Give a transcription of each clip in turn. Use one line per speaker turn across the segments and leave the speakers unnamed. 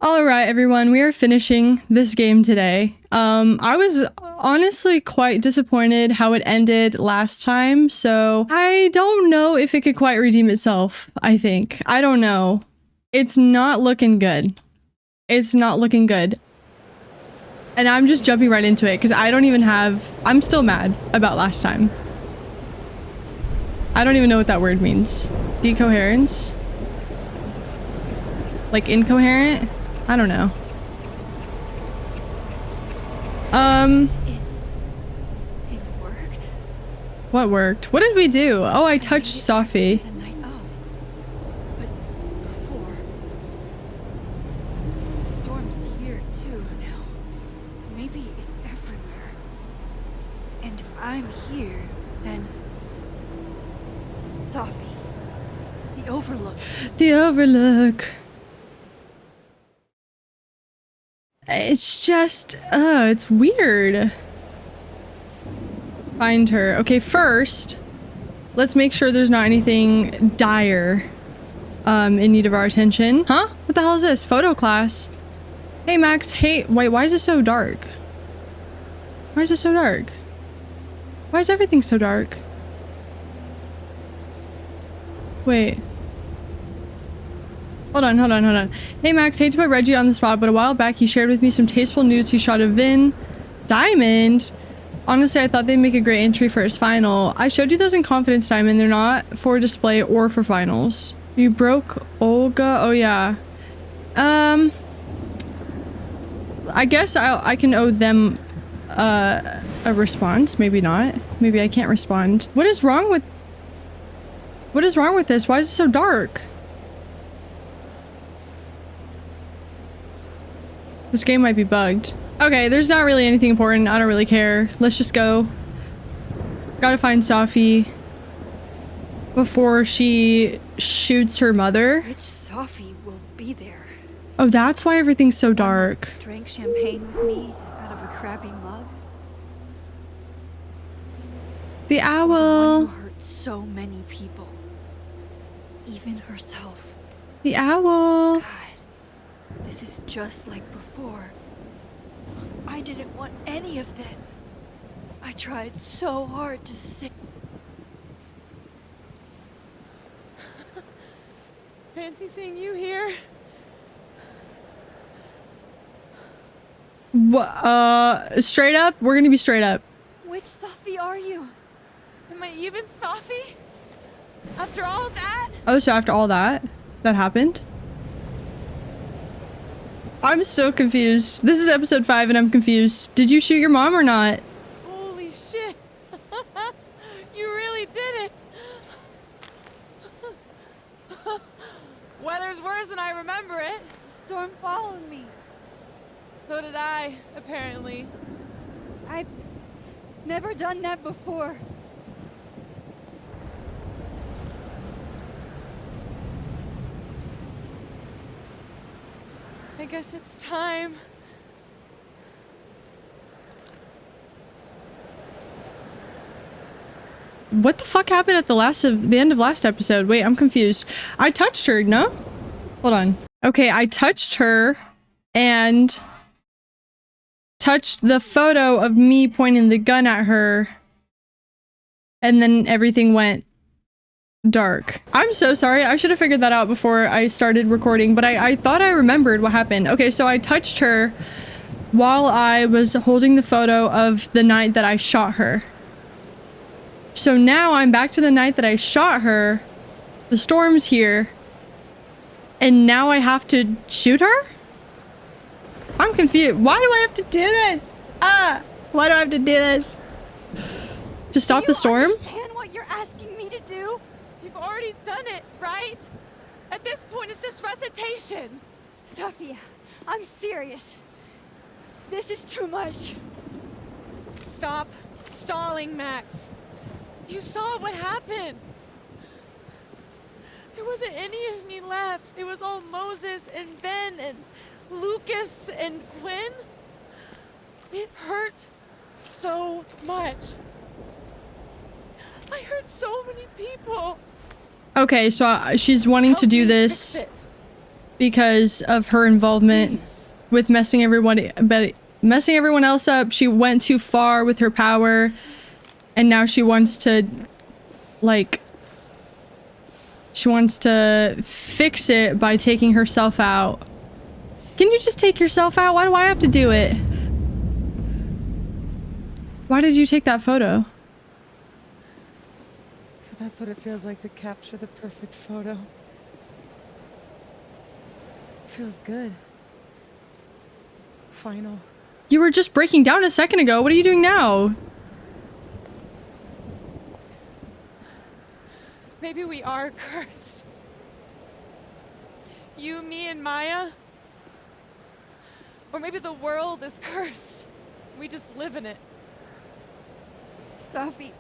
All right, everyone, we are finishing this game today. I was honestly quite disappointed how it ended last time, so I don't know if it could quite redeem itself, I think. I don't know. It's not looking good. It's not looking good. And I'm just jumping right into it because I don't even have... I'm still mad about last time. I don't even know what that word means. Decoherence? Like incoherent? I don't know.
It worked.
What worked? What did we do? Oh, I touched Sophie.
The night of. But before. The storm's here too now. Maybe it's everywhere. And if I'm here, then Sophie. The Overlook.
The Overlook. It's just, it's weird. Find her. Okay, first, let's make sure there's not anything dire in need of our attention. Huh? What the hell is this? Photo class. Hey, Max. Hey, wait, why is it so dark? Why is it so dark? Why is everything so dark? Wait. Hold on. Hey Max, hate to put Reggie on the spot, but a while back he shared with me some tasteful nudes he shot of Vin. Diamond? Honestly, I thought they'd make a great entry for his final. I showed you those in confidence, Diamond. They're not for display or for finals. You broke Olga? Oh yeah. I guess I can owe them a response. Maybe not. Maybe I can't respond. What is wrong with this? Why is it so dark? This game might be bugged. Okay, there's not really anything important. I don't really care. Let's just go. Gotta find Sophie before she shoots her mother.
Which Sophie will be there?
Oh, that's why everything's so dark.
Drank champagne with me out of a crappy mug.
The
The one
owl.
who hurt so many people. Even herself.
The owl.
God, this is just like before. I didn't want any of this. I tried so hard to say.
Fancy seeing you here.
Straight up? We're gonna be straight up.
Which Sophie are you?
Am I even Sophie? After all of that?
Oh, so after all that happened? I'm still confused. This is episode 5 and I'm confused. Did you shoot your mom or not?
Holy shit. You really did it. Weather's worse than I remember it.
Storm followed me.
So did I, apparently.
I've never done that before.
I guess it's time.
What the fuck happened at the end of last episode? Wait, I'm confused. I touched her, no? Hold on. Okay, I touched her and touched the photo of me pointing the gun at her. And then everything went dark. I'm so sorry. I should have figured that out before I started recording, but I thought I remembered what happened. Okay, so I touched her while I was holding the photo of the night that I shot her. So now I'm back to the night that I shot her. The storm's here. And now I have to shoot her? I'm confused. Why do I have to do this? Why do I have to do this? To stop the storm?
Do you understand what you're asking me to do?
You've already done it, right? At this point, it's just recitation.
Sophia, I'm serious. This is too much.
Stop stalling, Max. You saw what happened. There wasn't any of me left. It was all Moses and Ben and Lucas and Quinn. It hurt so much. I hurt so many people.
Okay, so she's wanting to do this.
Fix it.
because of her involvement with messing everyone else up. She went too far with her power, and now she wants to, like, she wants to fix it by taking herself out. Can you just take yourself out? Why do I have to do it? Why did you take that photo?
So that's what it feels like to capture the perfect photo. Feels good. Final.
You were just breaking down a second ago. What are you doing now?
Maybe we are cursed. You, me, and Maya. Or maybe the world is cursed. We just live in it.
Sophie,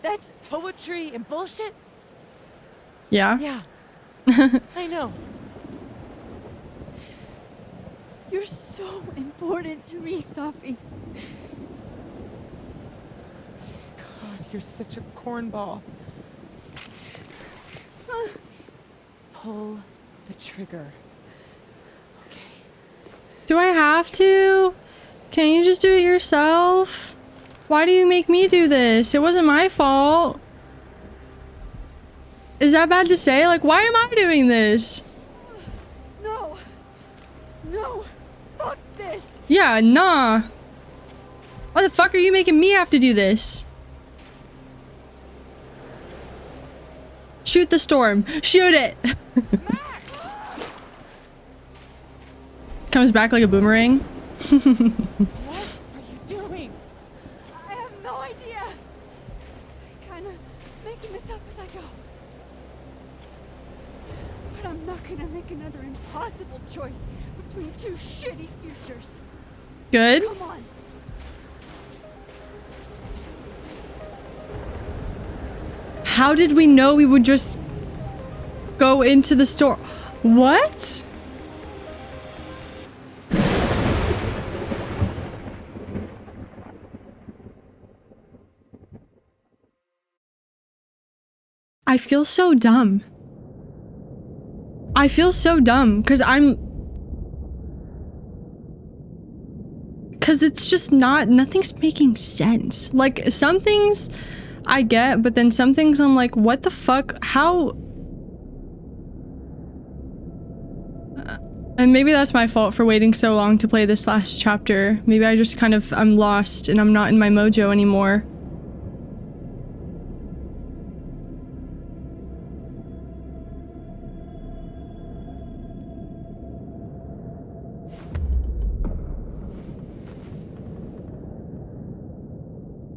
that's
Poetry and bullshit?
Yeah.
Yeah. I know.
you're so important to me, Sophie.
God, you're such a cornball. Pull the trigger. Okay.
Do I have to? Can't you just do it yourself? Why do you make me do this? It wasn't my fault. Is that bad to say? Like, why am I doing this?
No. No. Fuck this.
Yeah, nah. Why the fuck are you making me have to do this? Shoot the storm. Shoot it. Comes back like a boomerang.
What are you doing?
I have no idea. Kinda making this up as I go. But I'm not gonna make another impossible choice between two shitty futures.
Good.
Come on.
How did we know we would just go into the store? What? I feel so dumb. I feel so dumb because it's just nothing's making sense. Like, some things I get, but then some things I'm like, what the fuck? How? And maybe that's my fault for waiting so long to play this last chapter. Maybe I just I'm lost and I'm not in my mojo anymore.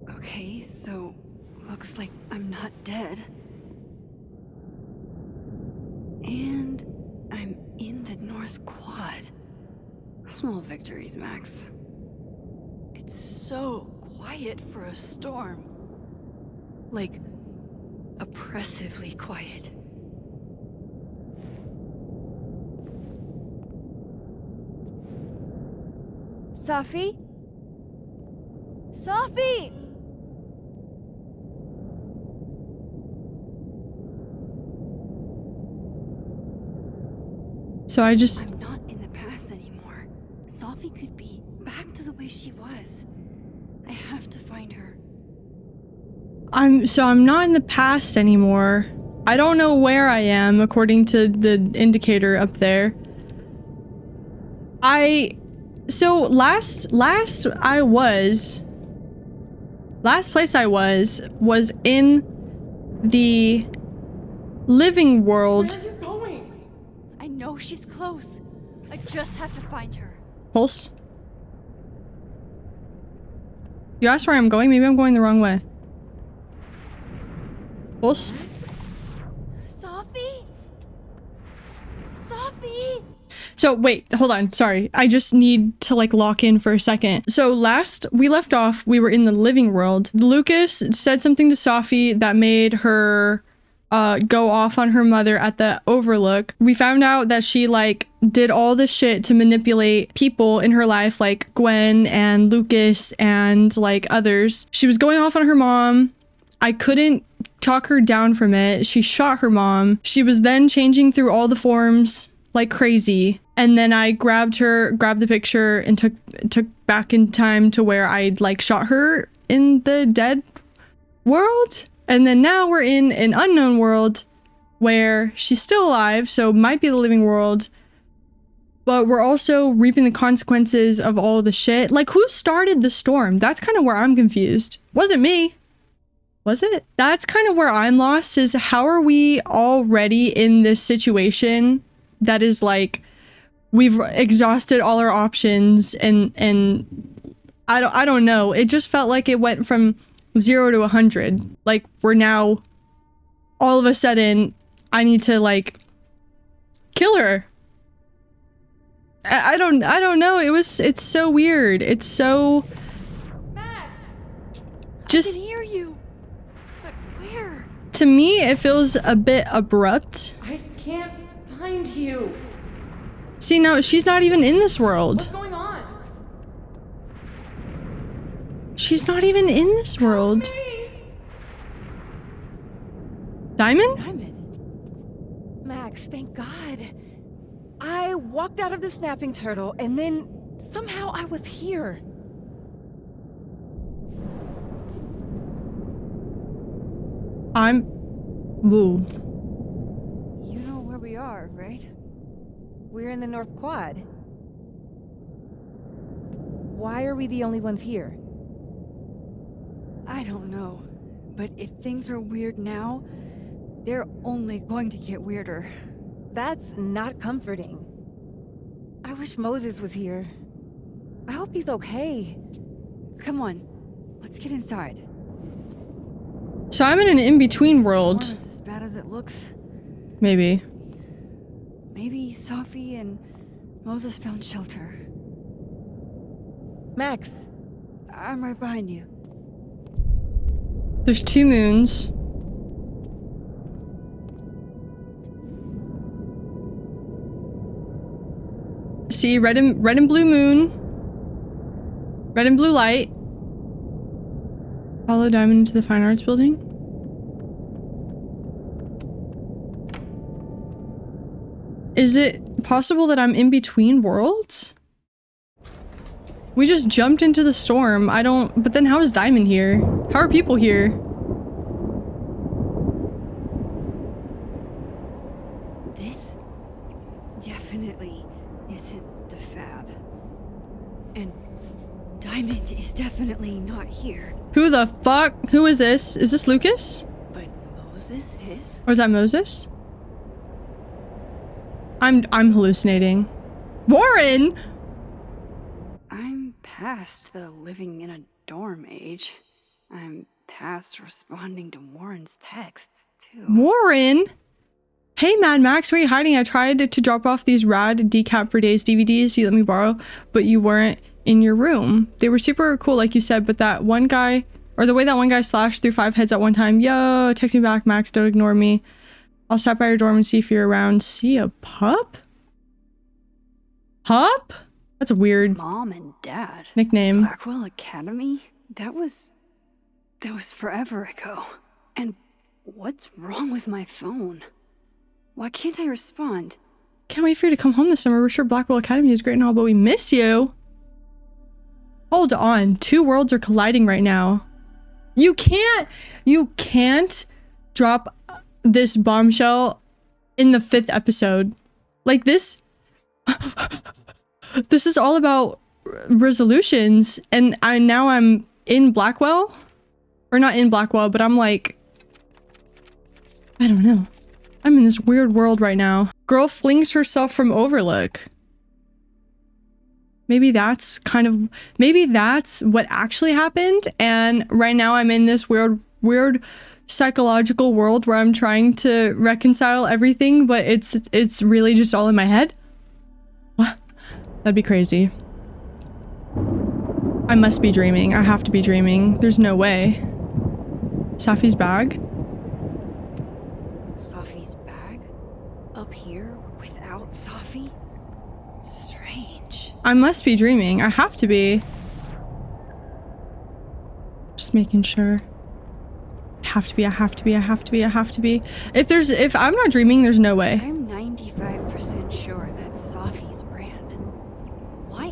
Okay, so looks like I'm not dead. And I'm in the North Quad. Small victories, Max. It's so quiet for a storm. Like, oppressively quiet. Sophie? Sophie!
So I'm
not in the past anymore. Sophie could be back to the way she was. I have to find her.
I'm not in the past anymore. I don't know where I am according to the indicator up there. Last place I was in the living world.
Where are you going?
I know she's close. I just have to find her.
Pulse? You asked where I'm going? Maybe I'm going the wrong way. Pulse?
Sophie? Sophie?
So wait, hold on. Sorry. I just need to like lock in for a second. So last we left off, we were in the living world. Lucas said something to Sophie that made her go off on her mother at the Overlook. We found out that she like did all this shit to manipulate people in her life, like Gwen and Lucas and like others. She was going off on her mom. I couldn't talk her down from it. She shot her mom. She was then changing through all the forms, like crazy. And then I grabbed the picture and took back in time to where I'd like shot her in the dead world. And then now we're in an unknown world where she's still alive, so might be the living world. But we're also reaping the consequences of all the shit. Like, who started the storm? That's kind of where I'm confused. Wasn't me. Was it? That's kind of where I'm lost, is how are we already in this situation that is like, we've exhausted all our options and I don't know. It just felt like it went from 0 to 100. Like, we're now, all of a sudden, I need to like kill her. I don't know. It's so weird. It's so
Max!
I can hear you. But where?
To me, it feels a bit abrupt.
I can't find you.
See, no, she's not even in this world.
What's going on?
She's not even in this world.
Help me.
Diamond?
Diamond. Max, thank God. I walked out of the snapping turtle and then somehow I was here.
Woo.
You know where we are, right? We're in the North Quad. Why are we the only ones here?
I don't know. But if things are weird now, they're only going to get weirder.
That's not comforting. I wish Moses was here. I hope he's okay.
Come on, let's get inside.
So I'm in an in-between world.
This storm is as bad as it looks.
Maybe.
Maybe Sophie and Moses found shelter.
Max,
I'm right behind you.
There's 2 moons. See, red and blue moon. Red and blue light. Follow Diamond into the Fine Arts building. Is it possible that I'm in between worlds? We just jumped into the storm. But then how is Diamond here? How are people here?
This definitely isn't the Fab. And Diamond is definitely not here.
Who the fuck? Who is this? Is this Lucas?
But Moses is?
Or is that Moses? I'm hallucinating. Warren!
I'm past the living in a dorm age. I'm past responding to Warren's texts, too.
Warren? Hey, Mad Max, where are you hiding? I tried to drop off these rad Decap for Days DVDs you let me borrow, but you weren't in your room. They were super cool, like you said, but that one guy, or the way that one guy slashed through 5 heads at one time. Yo, text me back, Max, don't ignore me. I'll stop by your dorm and see if you're around. See a pup? Pup? That's a weird
Mom and Dad.
nickname.
Blackwell Academy? That was forever ago. And what's wrong with my phone? Why can't I respond?
Can't wait for you to come home this summer. We're sure Blackwell Academy is great and all, but we miss you. Hold on. 2 worlds are colliding right now. You can't drop this bombshell in the 5th episode. Like this. This is all about resolutions, and now I'm in Blackwell. Or not in Blackwell, but I'm like, I don't know. I'm in this weird world right now. Girl flings herself from Overlook. Maybe that's what actually happened, and right now I'm in this weird psychological world where I'm trying to reconcile everything, but it's really just all in my head. What? That'd be crazy. I must be dreaming. I have to be dreaming. There's no way. Safi's bag?
Sophie's bag? Up here without Sophie? Strange.
I must be dreaming. I have to be. Just making sure. I have to be. If I'm not dreaming, there's no way.
I'm 95% sure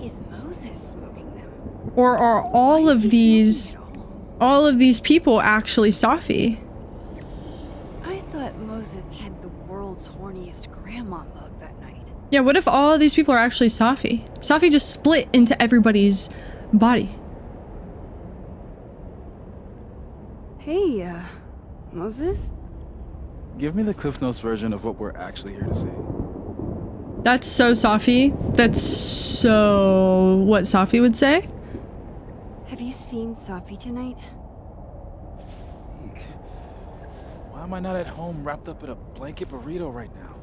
is Moses smoking them?
Or are
Why
all
is
of
he
these
smoking it all?
all of these people actually Safi?
I thought Moses had the world's horniest grandma mug that night.
Yeah, what if all of these people are actually Safi? Safi just split into everybody's body.
Hey, Moses?
Give me the Cliff Notes version of what we're actually here to see.
That's so Safi. That's so what Safi would say.
Have you seen Safi tonight?
Eek. Why am I not at home wrapped up in a blanket burrito right now?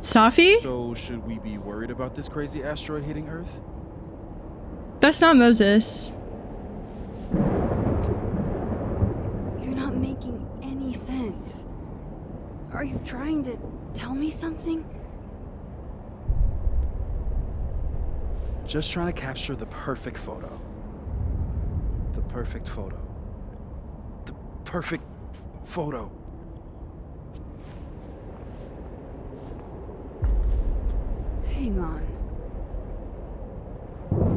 Safi?
So, should we be worried about this crazy asteroid hitting Earth?
That's not Moses.
You're not making any sense. Are you trying to tell me something?
Just trying to capture the perfect photo. The perfect photo. The perfect photo.
Hang on.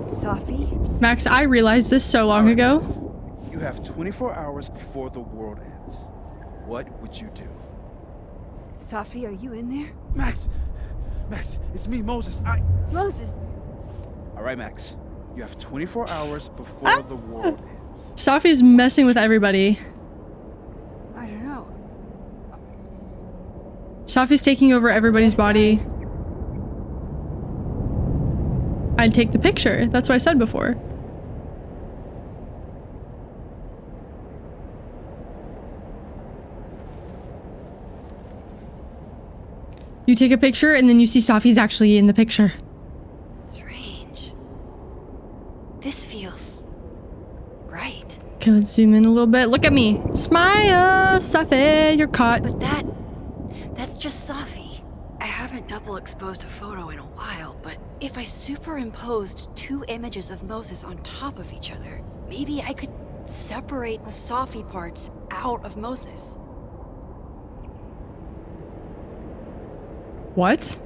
Safi?
Max, I realized this so long
All right,
ago.
Max. You have 24 hours before the world ends. What would you do?
Safi, are you in there?
Max! Max, it's me, Moses.
Moses!
All right, Max. You have 24 hours before the world ends.
Safi's messing with everybody.
I don't know.
Safi's taking over everybody's body. I'd take the picture. That's what I said before. You take a picture and then you see Safi's actually in the picture.
Strange. This feels right.
Okay, let's zoom in a little bit. Look at me. Smile, Safi, you're caught.
But that's just Safi. I haven't double exposed a photo in a while, but if I superimposed two images of Moses on top of each other, maybe I could separate the Safi parts out of Moses.
What?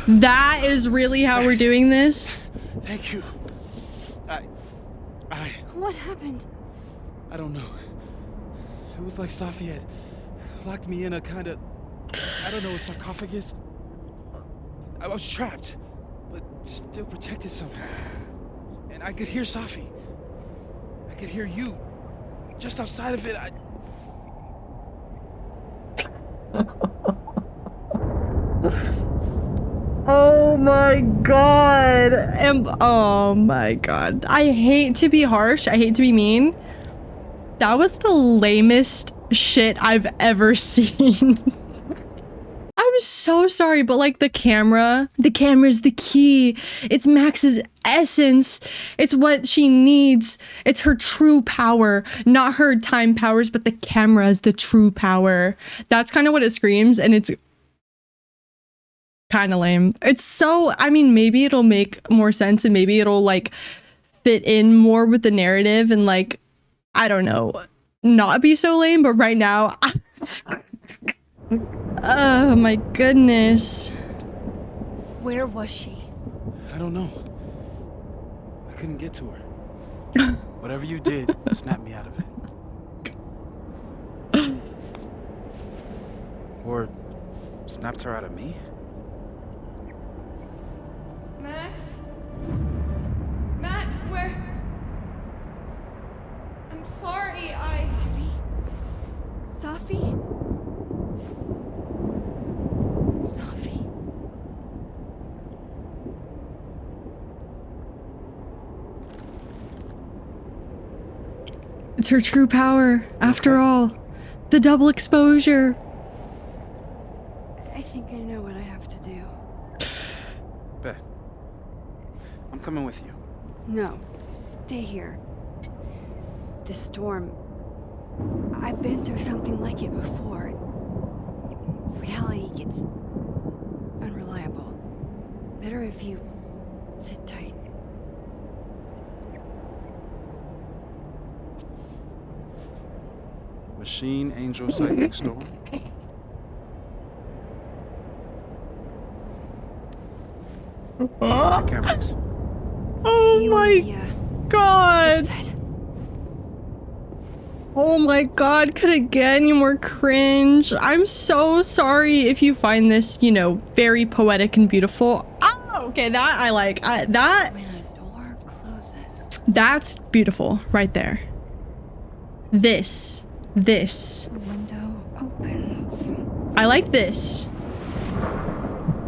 That is really how we're doing this?
Thank you.
What happened?
I don't know. It was like Safi had locked me in a kind of, I don't know, a sarcophagus. I was trapped, but still protected somehow. And I could hear Safi. I could hear you. Just outside of it,
Oh my god. Oh my god. I hate to be harsh. I hate to be mean. That was the lamest shit I've ever seen. I'm so sorry, but like the camera's the key. It's Max's essence. It's what she needs. It's her true power, not her time powers, but the camera is the true power. That's kind of what it screams, and it's kind of lame. It's so, I mean, maybe it'll make more sense and maybe it'll like fit in more with the narrative and like, I don't know, not be so lame, but right now, oh my goodness.
Where was she?
I don't know. I couldn't get to her. Whatever you did, snap me out of it. Or snapped her out of me?
Max? Max, where? I'm sorry,
Safi? Safi? Safi?
It's her true power, after all. The double exposure.
I think I know what I have to do.
Bet. I'm coming with you.
No, stay here. The storm. I've been through something like it before. Reality gets unreliable. Better if you sit tight.
Machine Angel Psychic Store. Take care, Max.
Oh
See you on the,
my god.
flip side.
Oh my god, could it get any more cringe? I'm so sorry if you find this, you know, very poetic and beautiful. Oh, okay, that I like. That
When a door closes.
that's beautiful right there. This.
The window opens.
I like this.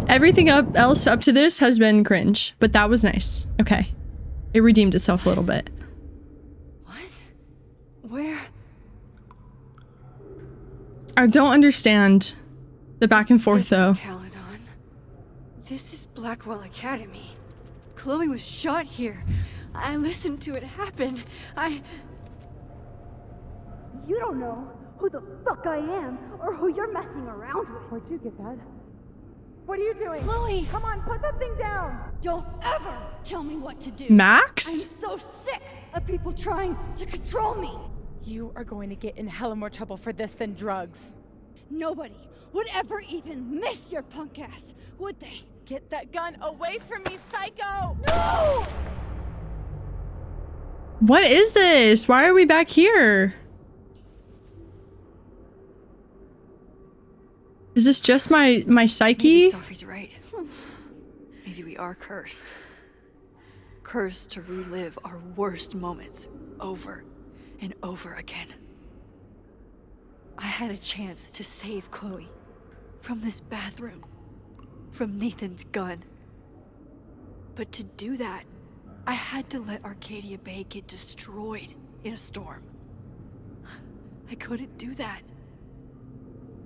Everything else up to this has been cringe, but that was nice. Okay. It redeemed itself a little bit.
What? Where?
I don't understand the back and forth
This isn't
though.
Caledon. This is Blackwell Academy. Chloe was shot here. I listened to it happen.
You don't know who the fuck I am or who you're messing around with.
Where'd you get that? What are you doing?
Chloe!
Come on, put that thing down.
Don't ever tell me what to do.
Max?
I'm so sick of people trying to control me.
You are going to get in hella more trouble for this than drugs.
Nobody would ever even miss your punk ass, would they?
Get that gun away from me, psycho!
No!
What is this? Why are we back here? Is this just my psyche?
Maybe Sophie's right. Maybe we are cursed. Cursed to relive our worst moments over and over again. I had a chance to save Chloe from this bathroom, from Nathan's gun. But to do that, I had to let Arcadia Bay get destroyed in a storm. I couldn't do that.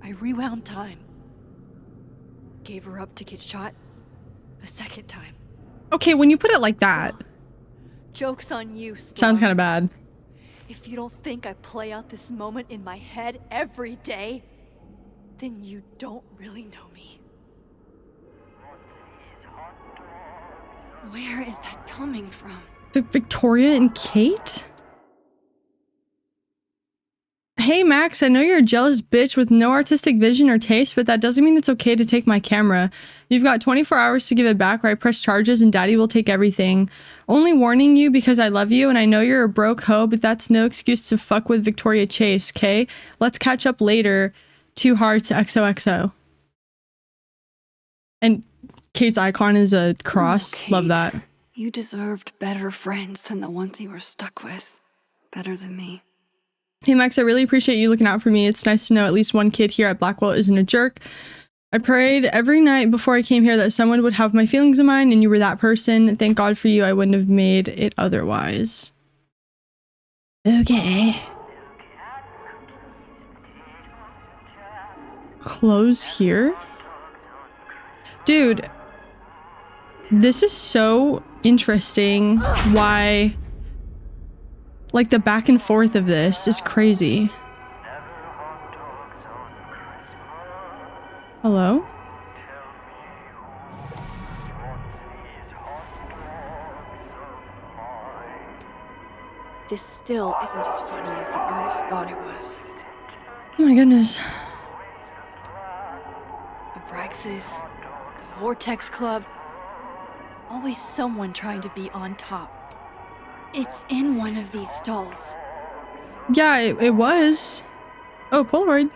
I rewound time. Gave her up to get shot a second time.
Okay, when you put it like that,
Joke's on you, Storm.
sounds kind of bad.
If you don't think I play out this moment in my head every day, then you don't really know me. Where is that coming from?
Victoria and Kate? Hey Max, I know you're a jealous bitch with no artistic vision or taste, but that doesn't mean it's okay to take my camera. You've got 24 hours to give it back or I press charges and daddy will take everything. Only warning you because I love you and I know you're a broke hoe, but that's no excuse to fuck with Victoria Chase, okay? Let's catch up later. 2 hearts XOXO. And Kate's icon is a cross.
Oh,
Love
Kate,
that.
You deserved better friends than the ones you were stuck with. Better than me.
Hey Max, I really appreciate you looking out for me. It's nice to know at least one kid here at Blackwell isn't a jerk. I prayed every night before I came here that someone would have my feelings in mind, and you were that person. Thank God for you. I wouldn't have made it otherwise. Okay. Close here? Dude, this is so interesting. Why... Like, the back and forth of this is crazy. Hello?
This still isn't as funny as the artist thought it was.
Oh my goodness.
Abraxas, the Vortex Club. Always someone trying to be on top. It's in one of these stalls.
Yeah, it was. Oh, Polaroid.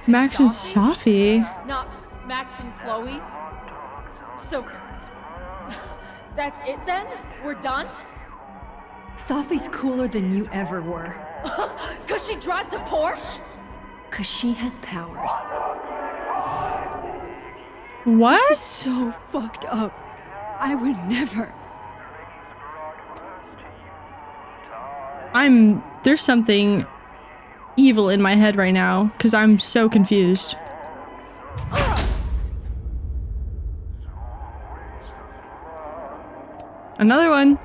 Max and Sophie.
Not Max and Chloe. So, that's it then? We're done?
Sophie's cooler than you ever were.
Cause she drives a Porsche?
Cause she has powers.
What?
This is so fucked up. I would never.
There's something evil in my head right now, because I'm so confused. Another one.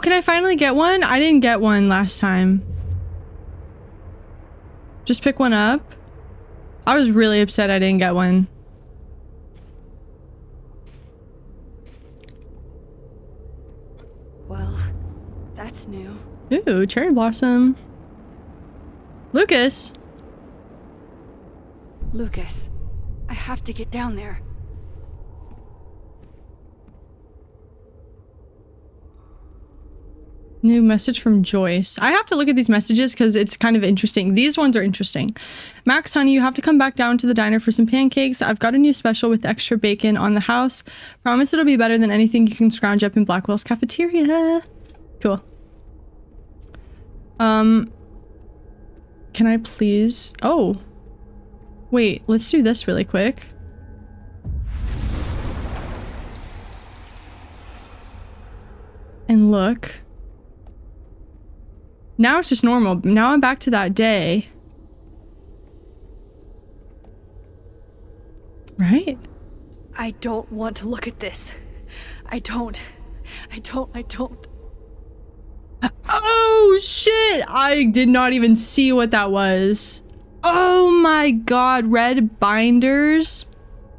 can I finally get one? I didn't get one last time. Just pick one up. I was really upset I didn't get one.
Well, that's new.
Ooh, cherry blossom. Lucas.
Lucas, I have to get down there.
New message from Joyce. I have to look at these messages because it's kind of interesting. These ones are interesting. Max, honey, you have to come back down to the diner for some pancakes. I've got a new special with extra bacon on the house. Promise it'll be better than anything you can scrounge up in Blackwell's cafeteria. Cool. Can I please? Oh. Wait, let's do this really quick. And look. Now it's just normal. Now I'm back to that day. Right?
I don't want to look at this. I don't.
Oh shit! I did not even see what that was. Oh my god, red binders.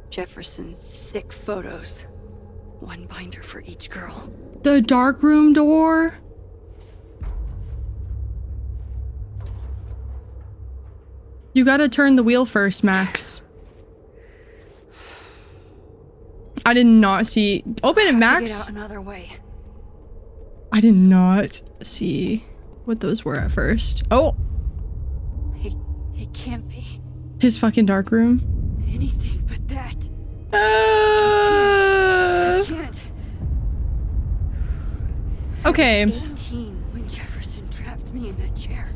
Jefferson's sick photos. One binder for each girl.
The dark room door. You gotta turn the wheel first, Max. I did not see. Open it, Max.
Get out another way.
I did not see what those were at first. Oh,
It can't be
his fucking dark room.
anything but that. I can't.
Okay.
18 when Jefferson trapped me in that chair.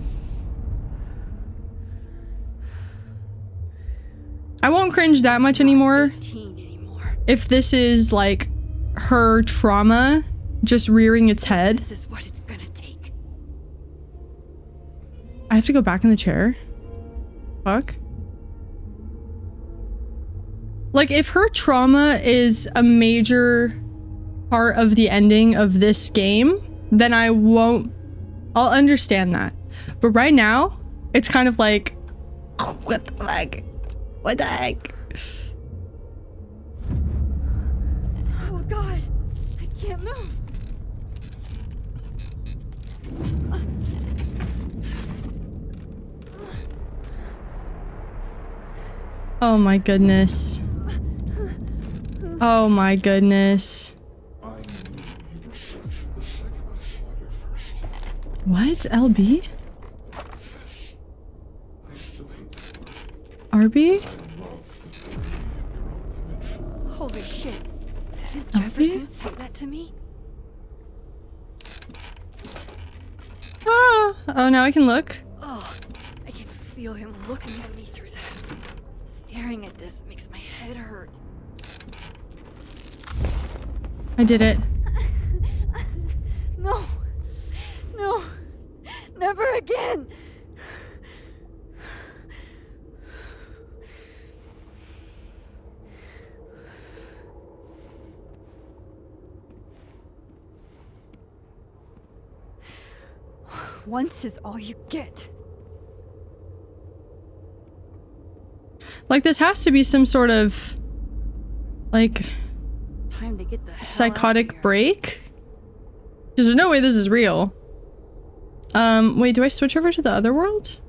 I won't cringe that much anymore
18 anymore.
if this is like her trauma just rearing its head.
This is what it's gonna take.
I have to go back in the chair. Fuck. Like, if her trauma is a major part of the ending of this game, then I'll understand that. But right now, it's kind of like, what the fuck? What the heck?
Oh god, I can't move.
Oh my goodness. Oh my goodness. What? LB? RB?
Holy shit. Didn't Jefferson say that to me?
Ah! Oh, now I can look.
Oh, I can feel him looking at me through that. Staring at this makes my head hurt.
I did it.
No. No. Never again. Once is all you get.
Like, this has to be some sort of, like,
Time to get the hell
psychotic
out of here.
break? Because there's no way this is real. Wait, do I switch over to the other world?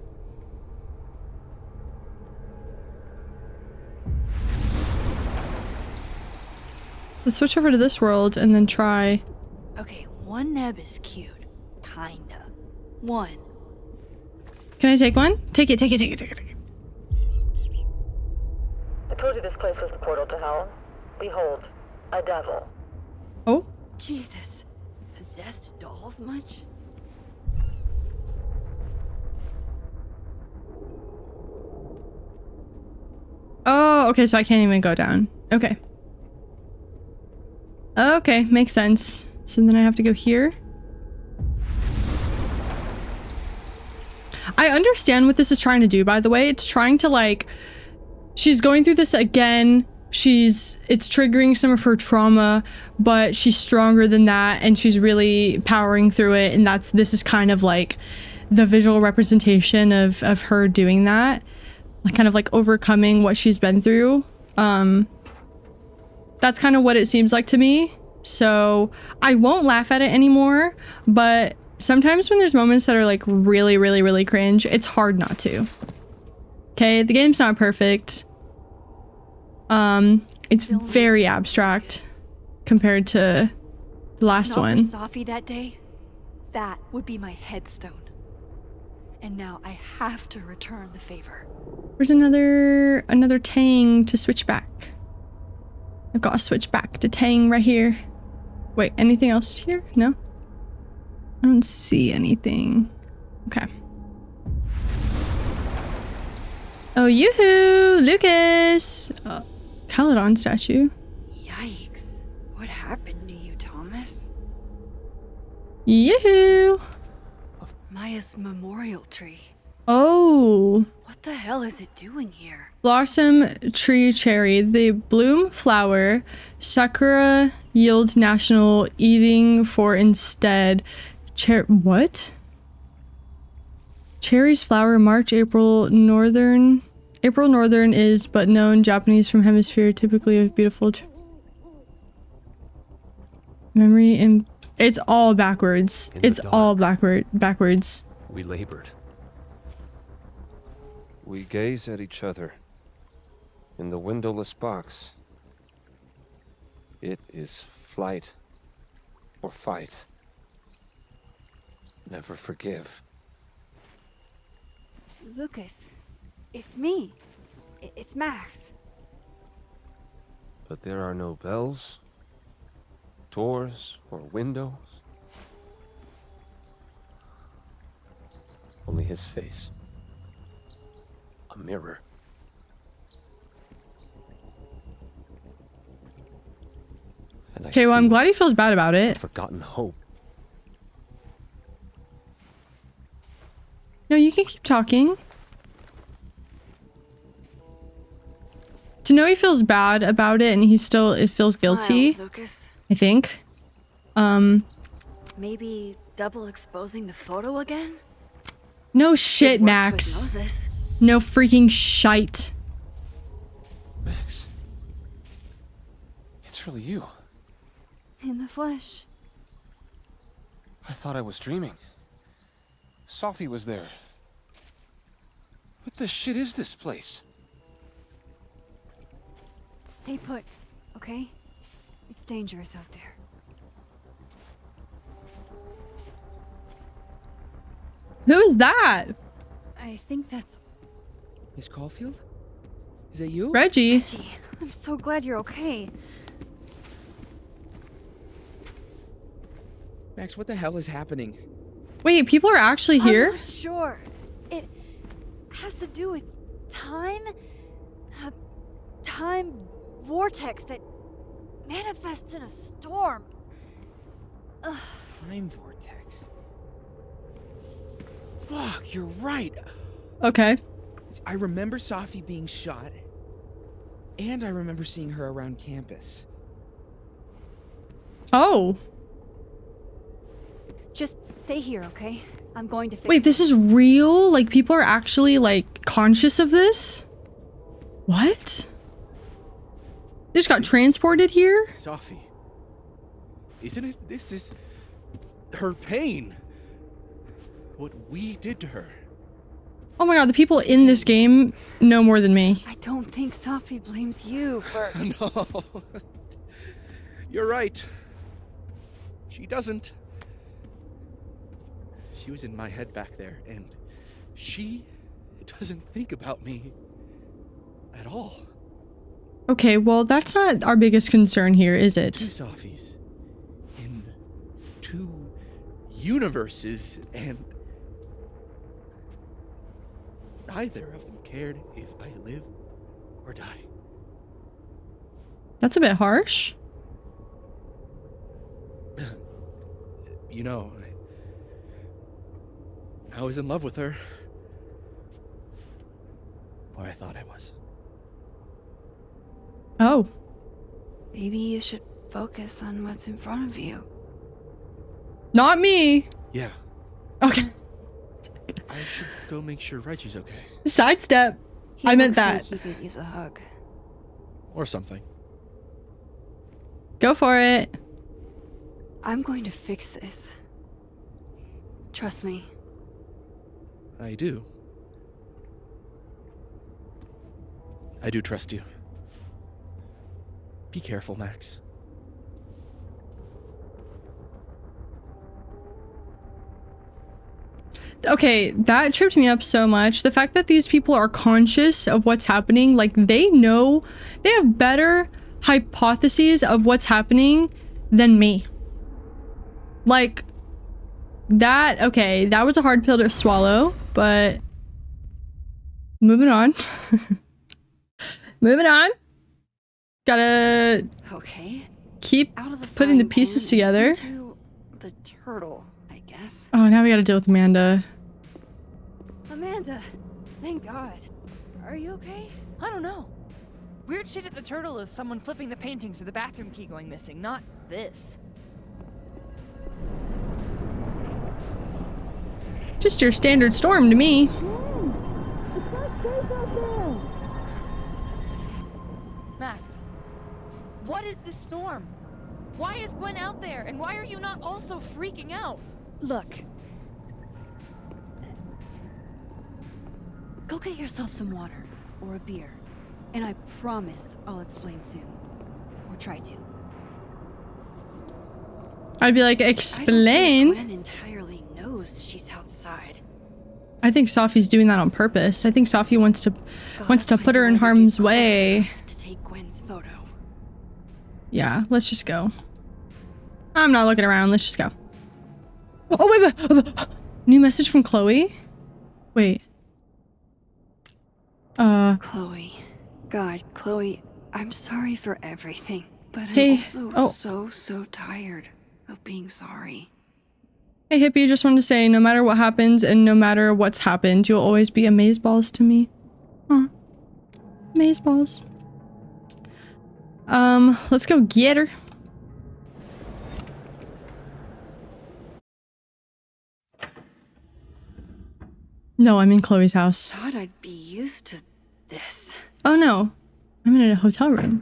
Let's switch over to this world and then try.
Okay, one neb is cute. Kinda. One.
Can I take one? Take it, take it, take it, take it, take it.
I told you this place was the portal to hell. Behold, a devil.
Oh.
Jesus. Possessed dolls much?
Oh, okay, so I can't even go down. Okay. Okay, makes sense. So then I have to go here. I understand what this is trying to do, by the way. It's trying to, like, she's going through this again it's triggering some of her trauma, but she's stronger than that and she's really powering through it, and this is kind of like the visual representation of her doing that, like kind of like overcoming what she's been through. That's kind of what it seems like to me. So I won't laugh at it anymore, but sometimes when there's moments that are like really, really, really cringe, it's hard not to. Okay, the game's not perfect. It's very abstract compared to the last one.
If not for Safi that day, that would be my headstone. And now I have to return the favor.
There's another Tang to switch back. I've got to switch back to Tang right here. Wait, anything else here? No? I don't see anything. Okay. Oh, yoo-hoo! Lucas! Caledon statue.
Yikes. What happened to you, Thomas?
Yoo-hoo!
Maya's memorial tree.
Oh!
What the hell is it doing here?
Blossom tree cherry. They bloom flower. Sakura yields national eating for instead. What? Cherries flower March, April, northern. April northern is but known Japanese from hemisphere typically of beautiful memory and it's all backwards. It's all backwards.
We labored. We gaze at each other in the windowless box. It is flight or fight. Never forgive.
Lucas, it's me. It's Max.
But there are no bells, doors, or windows. Only his face. A mirror.
Okay, well, I'm glad he feels bad about it.
Forgotten hope.
No, you can keep talking. To know he feels bad about it and it feels guilty.
Smile, Lucas.
I think.
Maybe double exposing the photo again?
No shit,
It worked
Max.
with Moses.
No freaking shite.
Max. It's really you.
In the flesh.
I thought I was dreaming. Safi was there. What the shit is this place?
Stay put, okay? It's dangerous out there.
Who is that?
I think that's
Miss Caulfield? Is that you?
Reggie.
Reggie. I'm so glad you're okay.
Max, what the hell is happening?
Wait, people are actually here?
I'm not sure. It has to do with time? A time vortex that manifests in a storm. Ugh.
Time vortex. Fuck, you're right.
Okay.
I remember Safi being shot, and I remember seeing her around campus.
Oh.
Just stay here, okay? I'm going to fix
Wait, this is real? Like, people are actually, like, conscious of this? What? They just got transported here?
Safi. Isn't it? This is her pain. What we did to her.
Oh my god, the people in this game know more than me.
I don't think Safi blames you for...
No. You're right. She doesn't. She was in my head back there, and she doesn't think about me at all.
Okay, well, that's not our biggest concern here, is
Two
it?
Safis in two universes, and neither of them cared if I live or die.
That's a bit harsh.
You know, I was in love with her. Or I thought I was.
Oh.
Maybe you should focus on what's in front of you.
Not me.
Yeah,
Okay.
I should go make sure Reggie's okay.
Sidestep.
He
I meant
looks
that.
like he could use a hug.
Or something.
Go for it.
I'm going to fix this. Trust me.
I do. I do trust you. Be careful, Max.
Okay, that tripped me up so much. The fact that these people are conscious of what's happening, like they know, they have better hypotheses of what's happening than me. Like that, okay, that was a hard pill to swallow, but moving on. Moving on. Gotta
Okay.
keep
Out of the
putting the
frying
pieces
pan
together.
into the turtle, I guess.
Oh, now we gotta deal with Amanda.
Amanda, thank God. Are you okay?
I don't know. Weird shit at the turtle is someone flipping the painting to the bathroom key going missing, not this.
Just your standard storm to me.
Max, what is this storm? Why is Gwen out there, and why are you not also freaking out?
Look. Go get yourself some water or a beer, and I promise I'll explain soon. Or try to.
I'd be like,
I don't
explain.
think Gwen entirely knows she's outside.
I think Sophie's doing that on purpose. I think Sophie wants to
Gotta
put her in
find a way to get
harm's
close
way.
enough to take Gwen's photo.
Yeah, let's just go. I'm not looking around. Let's just go. Oh, wait. New message from Chloe? Wait.
Chloe. God, Chloe, I'm sorry for everything, but
Hey,
I'm also so tired of being sorry.
Hey, Hippie, just wanted to say, no matter what happens and no matter what's happened, you'll always be amazeballs to me. Aw. Amazeballs. Let's go get her. No, I'm in Chloe's house.
Thought I'd be used to this.
Oh no, I'm in a hotel room.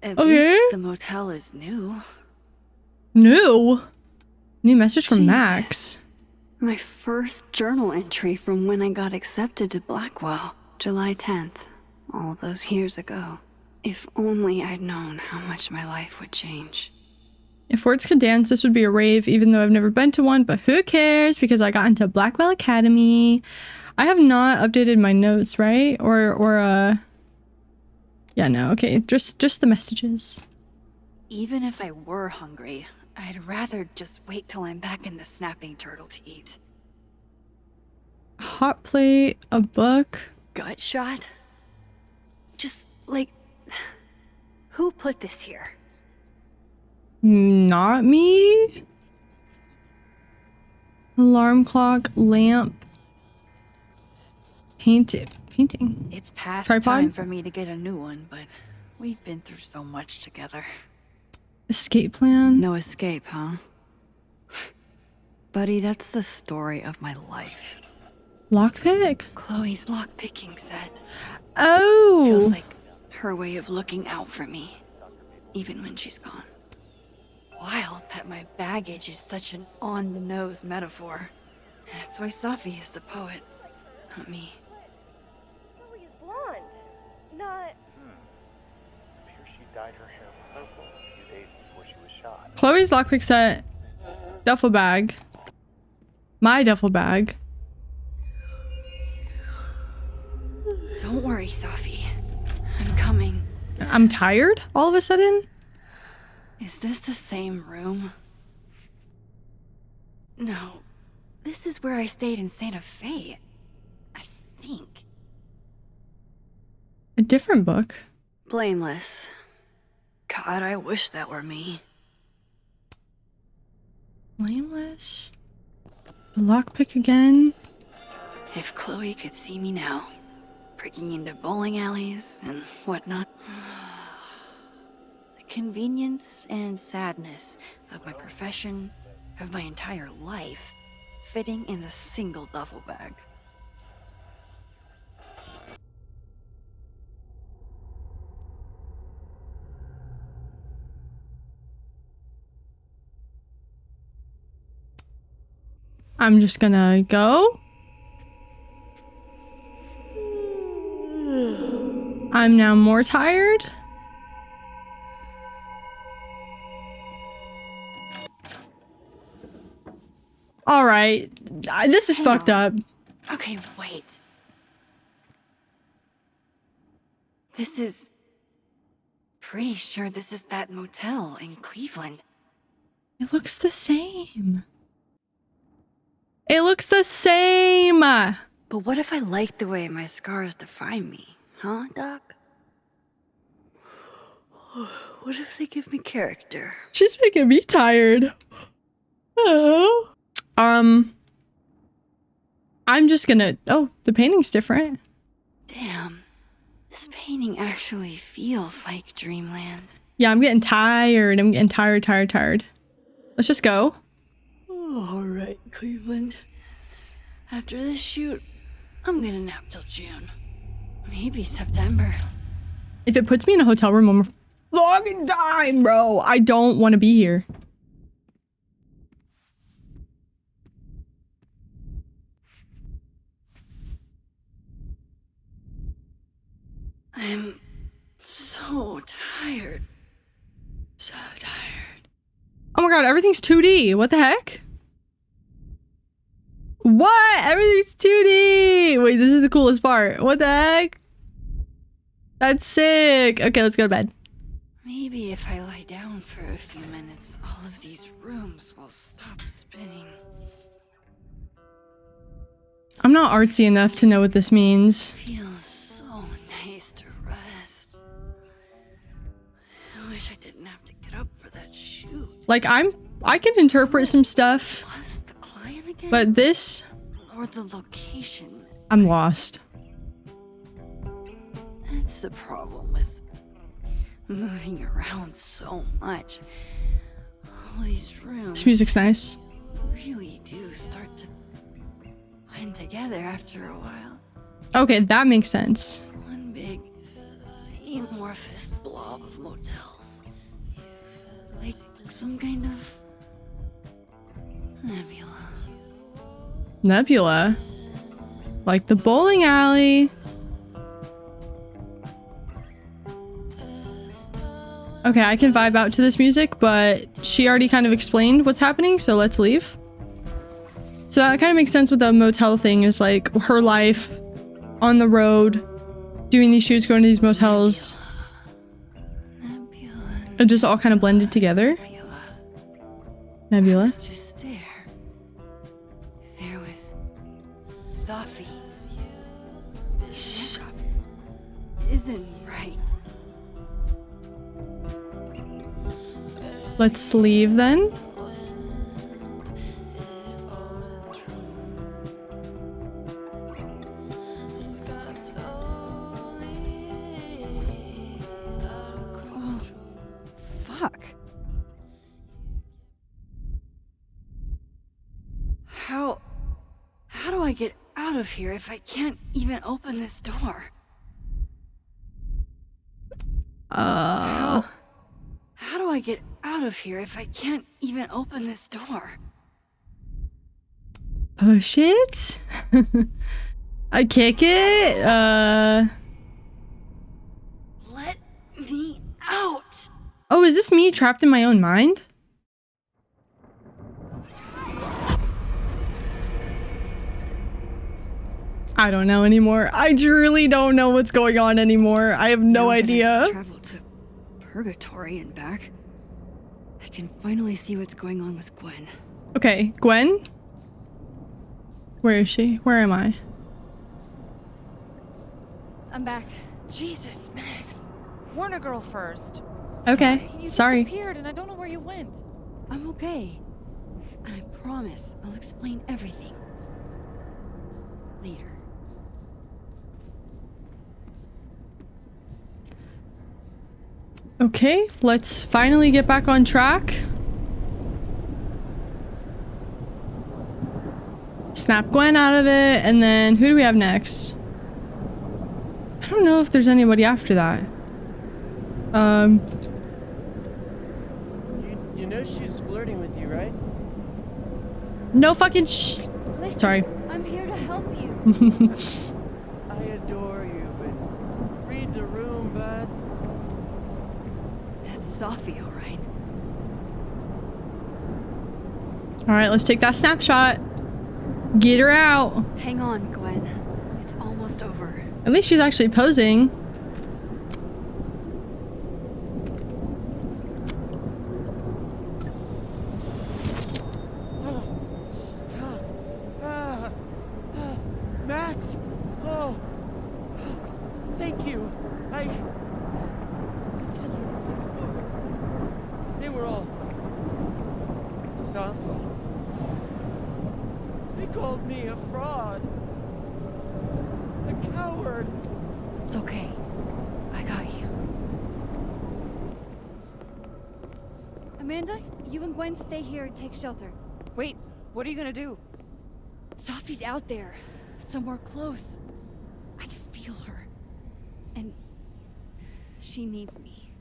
At
Okay.
least the motel is new.
New message from
Jesus.
Max.
My first journal entry from when I got accepted to Blackwell, July 10th, all those years ago. If only I'd known how much my life would change.
If words could dance, this would be a rave, even though I've never been to one, but who cares because I got into Blackwell Academy. I have not updated my notes, right? Yeah, no, okay, just the messages.
Even if I were hungry, I'd rather just wait till I'm back in the snapping turtle to eat.
Hot plate, a book.
Gut shot? Just, like, who put this here?
Not me. Alarm clock, lamp. Painting.
It's past
Tripod?
time for me to get a new one, but we've been through so much together.
Escape plan.
No escape, huh? Buddy, that's the story of my life.
Lockpick.
Chloe's lockpicking set.
Oh.
Feels like her way of looking out for me, even when she's gone. Wild that my baggage is such an on-the-nose metaphor. That's why Sophie is the poet, not me.
Chloe is blonde, not...
Appears she dyed her hair purple a few days before she was shot.
Chloe's lockpick set. Duffel bag. My duffel bag.
Don't worry, Sophie. I'm coming.
I'm tired all of a sudden.
Is this the same room? No. This is where I stayed in Santa Fe. I think.
A different book.
Blameless. God, I wish that were me.
Blameless. The lockpick again.
If Chloe could see me now, breaking into bowling alleys and whatnot. The convenience and sadness of my profession, of my entire life, fitting in a single duffel bag.
I'm just gonna go. I'm now more tired. All right, this is fucked up.
Okay, wait. This is... Pretty sure this is that motel in Cleveland.
It looks the same. It looks the same.
But what if I like the way my scars define me? Huh, Doc? What if they give me character?
She's making me tired. Oh. I'm just gonna... Oh, the painting's different.
Damn. This painting actually feels like dreamland.
Yeah, I'm getting tired. I'm getting tired. Let's just go.
Alright, Cleveland. After this shoot, I'm gonna nap till June. Maybe September.
If it puts me in a hotel room, I'm fucking dying, bro. I don't want to be here.
I'm so tired.
So tired. Oh my god, everything's 2D. What the heck? What? Everything's 2D. Wait, this is the coolest part. What the heck? That's sick. Okay, let's go to bed.
Maybe if I lie down for a few minutes, all of these rooms will stop spinning.
I'm not artsy enough to know what this means.
Feels so nice to rest. I wish I didn't have to get up for that shoot.
Like, I can interpret some stuff.
Was the client again?
But this...
Or the location.
I'm lost.
That's the problem with moving around so much. All these rooms...
This music's nice.
Really do start to blend together after a while.
Okay, that makes sense.
One big amorphous blob of motels. Like some kind of nebula.
Nebula? Like the bowling alley. Okay, I can vibe out to this music, but she already kind of explained what's happening, so let's leave. So that kind of makes sense with the motel thing, is like her life on the road, doing these shoots, going to these motels.
Nebula.
It just all kind of blended together. Nebula.
It's just there. There was Sophie. This isn't right.
Let's leave then.
Oh, fuck. How do I get out of here if I can't even open this door? How do I get out of here if I can't even open this door?
Push it? I kick it?
Let me out!
Oh, is this me trapped in my own mind? I don't know anymore. I truly don't know what's going on anymore. I have no idea.
Travel to Purgatory and back. I can finally see what's going on with Gwen.
Okay, Gwen? Where is she? Where am I?
I'm back. Jesus, Max. Warn a girl first.
Okay,
You
sorry.
disappeared and I don't know where you went.
I'm okay. And I promise I'll explain everything. later.
Okay, let's finally get back on track. Snap Gwen out of it, and then who do we have next? I don't know if there's anybody after that.
You know she's flirting with you, right?
No fucking
Listen,
Sorry.
I'm here to help you.
I adore you, but read the room, bud.
That's Sophie, all right.
All right, let's take that snapshot. Get her out.
Hang on, Gwen. It's almost over.
At least she's actually posing.
Max! Oh! Thank you. They were all Sophie. They called me a fraud. A coward.
It's okay. I got you.
Amanda, you and Gwen stay here and take shelter.
Wait, what are you gonna do?
Sophie's out there, somewhere close. I can feel her. And she needs me.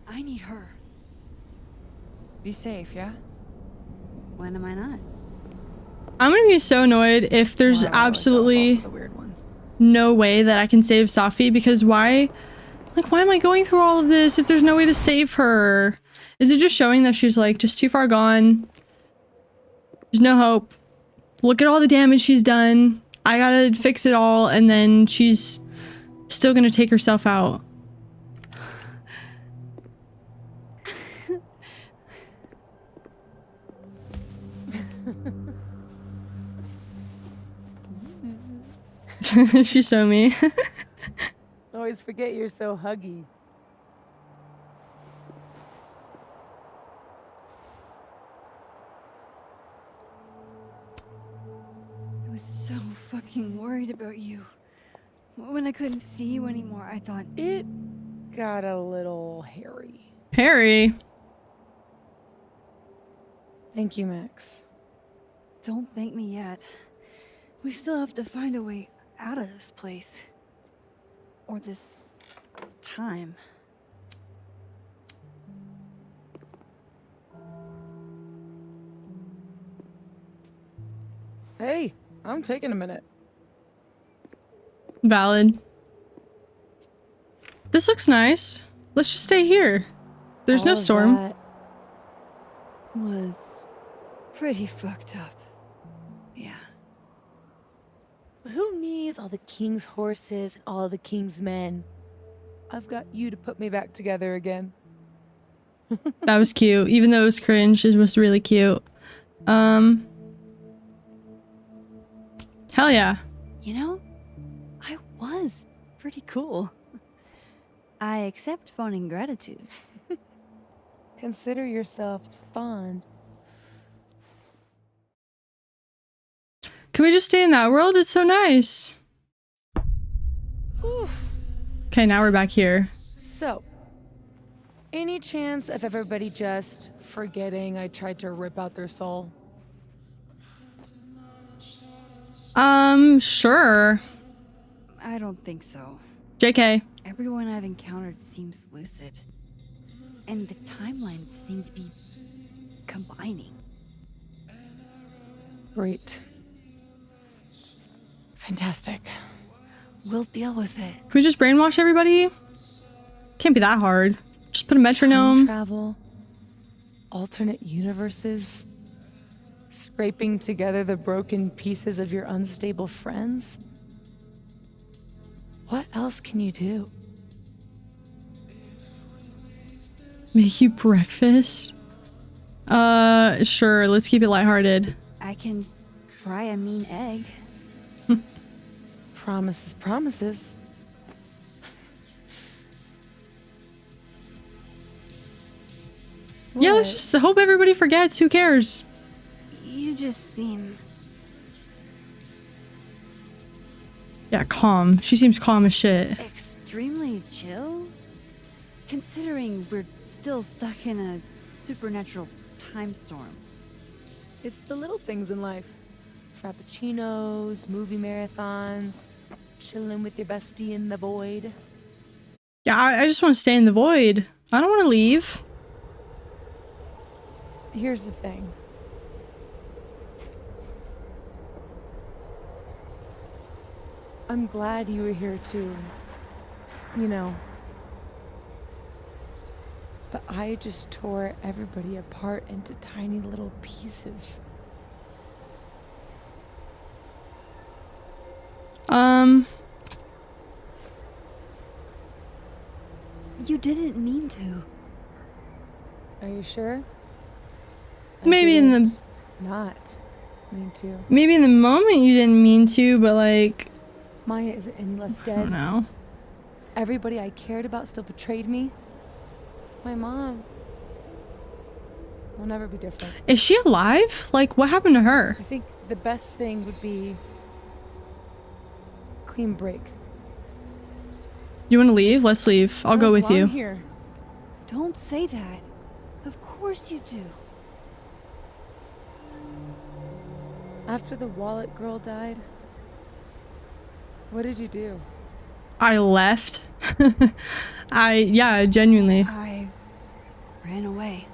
I need her.
Be safe, yeah?
When am I not?
I'm gonna be so annoyed if there's absolutely
The weird ones.
no way that I can save Sophie, because why? Like, why am I going through all of this if there's no way to save her? Is it just showing that she's like just too far gone? There's no hope. Look at all the damage she's done. I gotta fix it all, and then she's still gonna take herself out. She's so me.
Always forget you're so huggy.
I was so fucking worried about you. When I couldn't see you anymore, I thought,
It got a little hairy.
Harry.
Thank you, Max.
don't thank me yet. We still have to find a way out of this place. Or this time.
Hey, I'm taking a minute.
Valid. This looks nice. Let's just stay here. There's no
All of
storm.
that was pretty fucked up. Yeah.
Who needs all the king's horses and all the king's men? I've got you to put me back together again.
That was cute. Even though it was cringe, it was really cute. Hell yeah.
You know, I was pretty cool. I accept fun and gratitude.
Consider yourself fond.
Can we just stay in that world? It's so nice. Okay, now we're back here.
So, any chance of everybody just forgetting I tried to rip out their soul?
Sure.
I don't think so.
JK.
Everyone I've encountered seems lucid. And the timelines seem to be combining.
Great. Fantastic.
We'll deal with it.
Can we just brainwash everybody? Can't be that hard. Just put a
Time
metronome.
travel, alternate universes, scraping together the broken pieces of your unstable friends. What else can you do?
Make you breakfast? Sure. Let's keep it lighthearted.
I can fry a mean egg.
Promises, promises.
Yeah, let's just hope everybody forgets. Who cares?
You just seem
Yeah, calm. She seems calm as shit.
Extremely chill? Considering we're still stuck in a supernatural time storm.
It's the little things in life. Frappuccinos, movie marathons, chilling with your bestie in the void.
Yeah, I just want to stay in the void. I don't want to leave.
Here's the thing. I'm glad you were here too. You know. But I just tore everybody apart into tiny little pieces.
You didn't mean to.
Are you sure?
Maybe in the
not mean to.
maybe in the moment you didn't mean to, but like
Maya isn't any less dead.
I don't know.
Everybody I cared about still betrayed me. My mom will never be different.
Is she alive? Like, what happened to her?
I think the best thing would be clean break.
You want to leave? Let's leave. I'll go with you.
Here.
Don't say that. Of course you do.
After the wallet girl died, what did you do?
I left. Yeah, genuinely.
I ran away.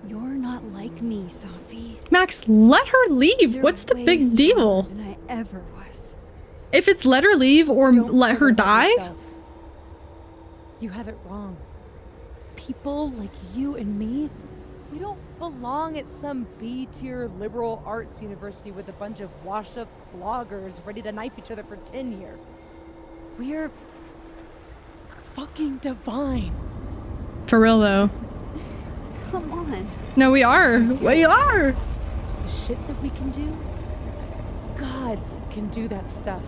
You're not like me, Sophie.
Max, let her leave.
You're
What's the
way
big deal?
stronger than I ever was.
If it's let her leave or
Don't
let her
forget
die?
yourself. You have it wrong. People like you and me, we don't belong at some B-tier liberal arts university with a bunch of washed-up bloggers ready to knife each other for tenure. We're fucking divine.
For real though.
Come on.
No, we are. We are.
The shit that we can do, gods can do that stuff.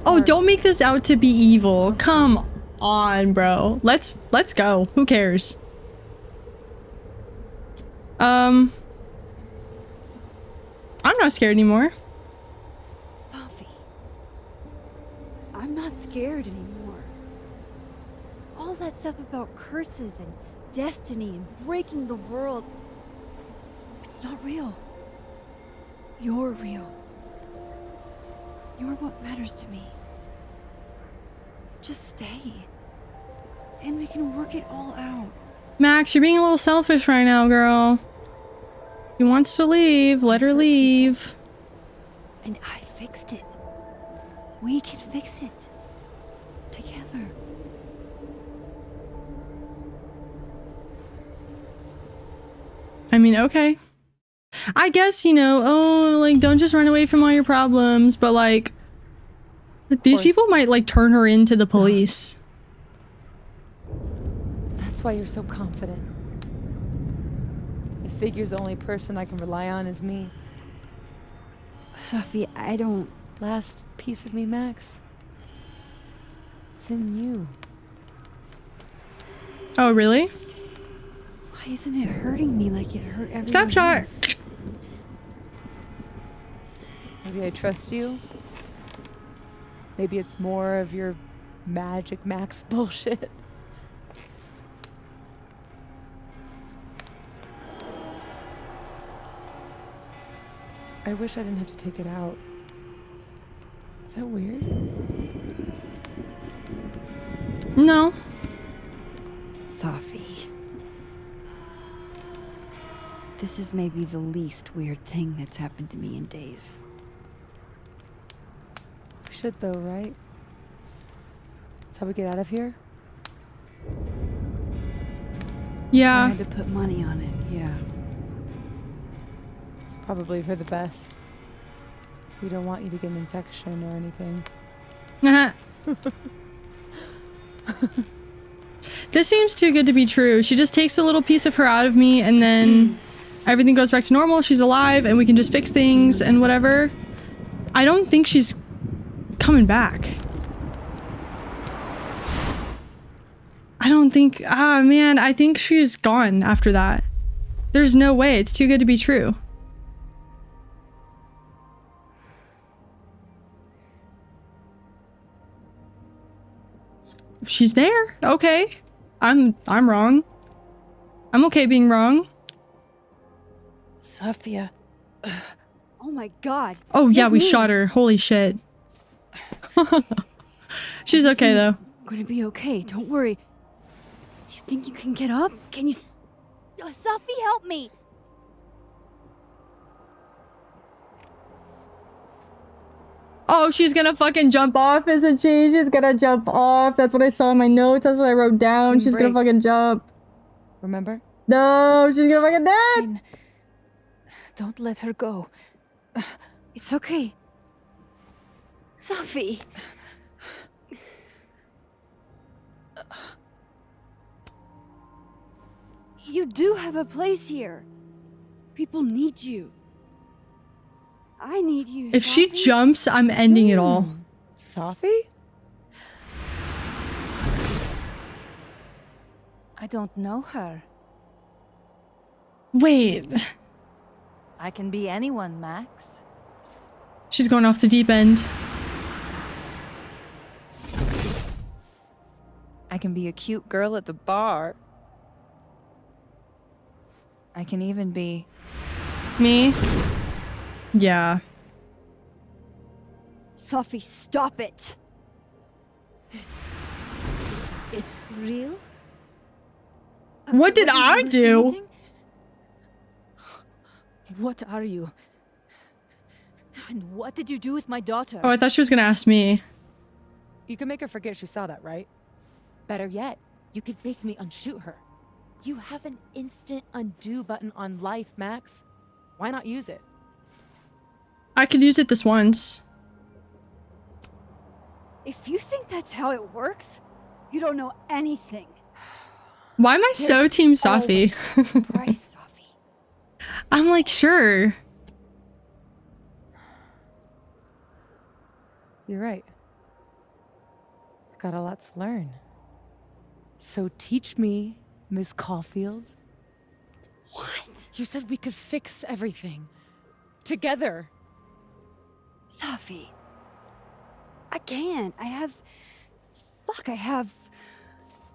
Oh, don't make this out to be evil. Come on, bro. Let's go. Who cares? I'm not scared anymore.
Sophie. I'm not scared anymore. All that stuff about curses and destiny and breaking the world, it's not real. You're real. You're what matters to me. Just stay. And we can work it all out.
Max, you're being a little selfish right now, girl. She wants to leave. Let her leave.
And I fixed it. We can fix it. Together.
I mean, okay. I guess, you know, oh, like, don't just run away from all your problems, but like, these people might like turn her into the police.
That's why you're so confident. It figures the only person I can rely on is me.
Sophie, I don't...
Last piece of me, Max. It's in you.
Oh, really?
Why isn't it hurting me like it hurt everyone
Snapshot.
else?
Maybe I trust you. Maybe it's more of your Magic Max bullshit. I wish I didn't have to take it out. Is that weird?
No.
Sophie. This is maybe the least weird thing that's happened to me in days.
We should though, right? That's how we get out of here?
Yeah.
I had to put money on it, yeah.
It's probably for the best. We don't want you to get an infection or anything.
This seems too good to be true. She just takes a little piece of her out of me and then everything goes back to normal. She's alive and we can just fix things and whatever. I don't think she's coming back. I don't think, man, I think she's gone after that. There's no way. It's too good to be true. She's there. Okay. I'm wrong. I'm okay being wrong.
Sophia.
Oh my god.
Oh yeah, we
Yasmin.
shot her. Holy shit. She's okay though.
Gonna be okay. Don't worry. Do you think you can get up? Can you?
Sophie, help me!
Oh, she's gonna fucking jump off, isn't she? She's gonna jump off. That's what I saw in my notes. That's what I wrote down. She's gonna fucking jump.
Remember?
No, she's gonna fucking dead.
Sin, don't let her go.
It's okay. Sophie. You do have a place here. People need you. I need you.
If she
Sophie.
jumps, I'm ending it all.
Sophie? I don't know her.
Wait.
I can be anyone, Max.
She's going off the deep end.
I can be a cute girl at the bar. I can even be...
Me? Yeah.
Sophie, stop it. It's real?
What did I do?
hallucinating?
What are you? And what did you do with my daughter?
Oh, I thought she was gonna ask me.
You can make her forget she saw that, right? Better yet, you could make me unshoot her. You have an instant undo button on life, Max. Why not use it?
I could use it this once.
If you think that's how it works, you don't know anything.
Why am I so team Sophie?
Bryce, Sophie.
I'm like, sure.
You're right. I've got a lot to learn. So teach me, Miss Caulfield.
What?
You said we could fix everything. Together.
Sophie. I can't. I have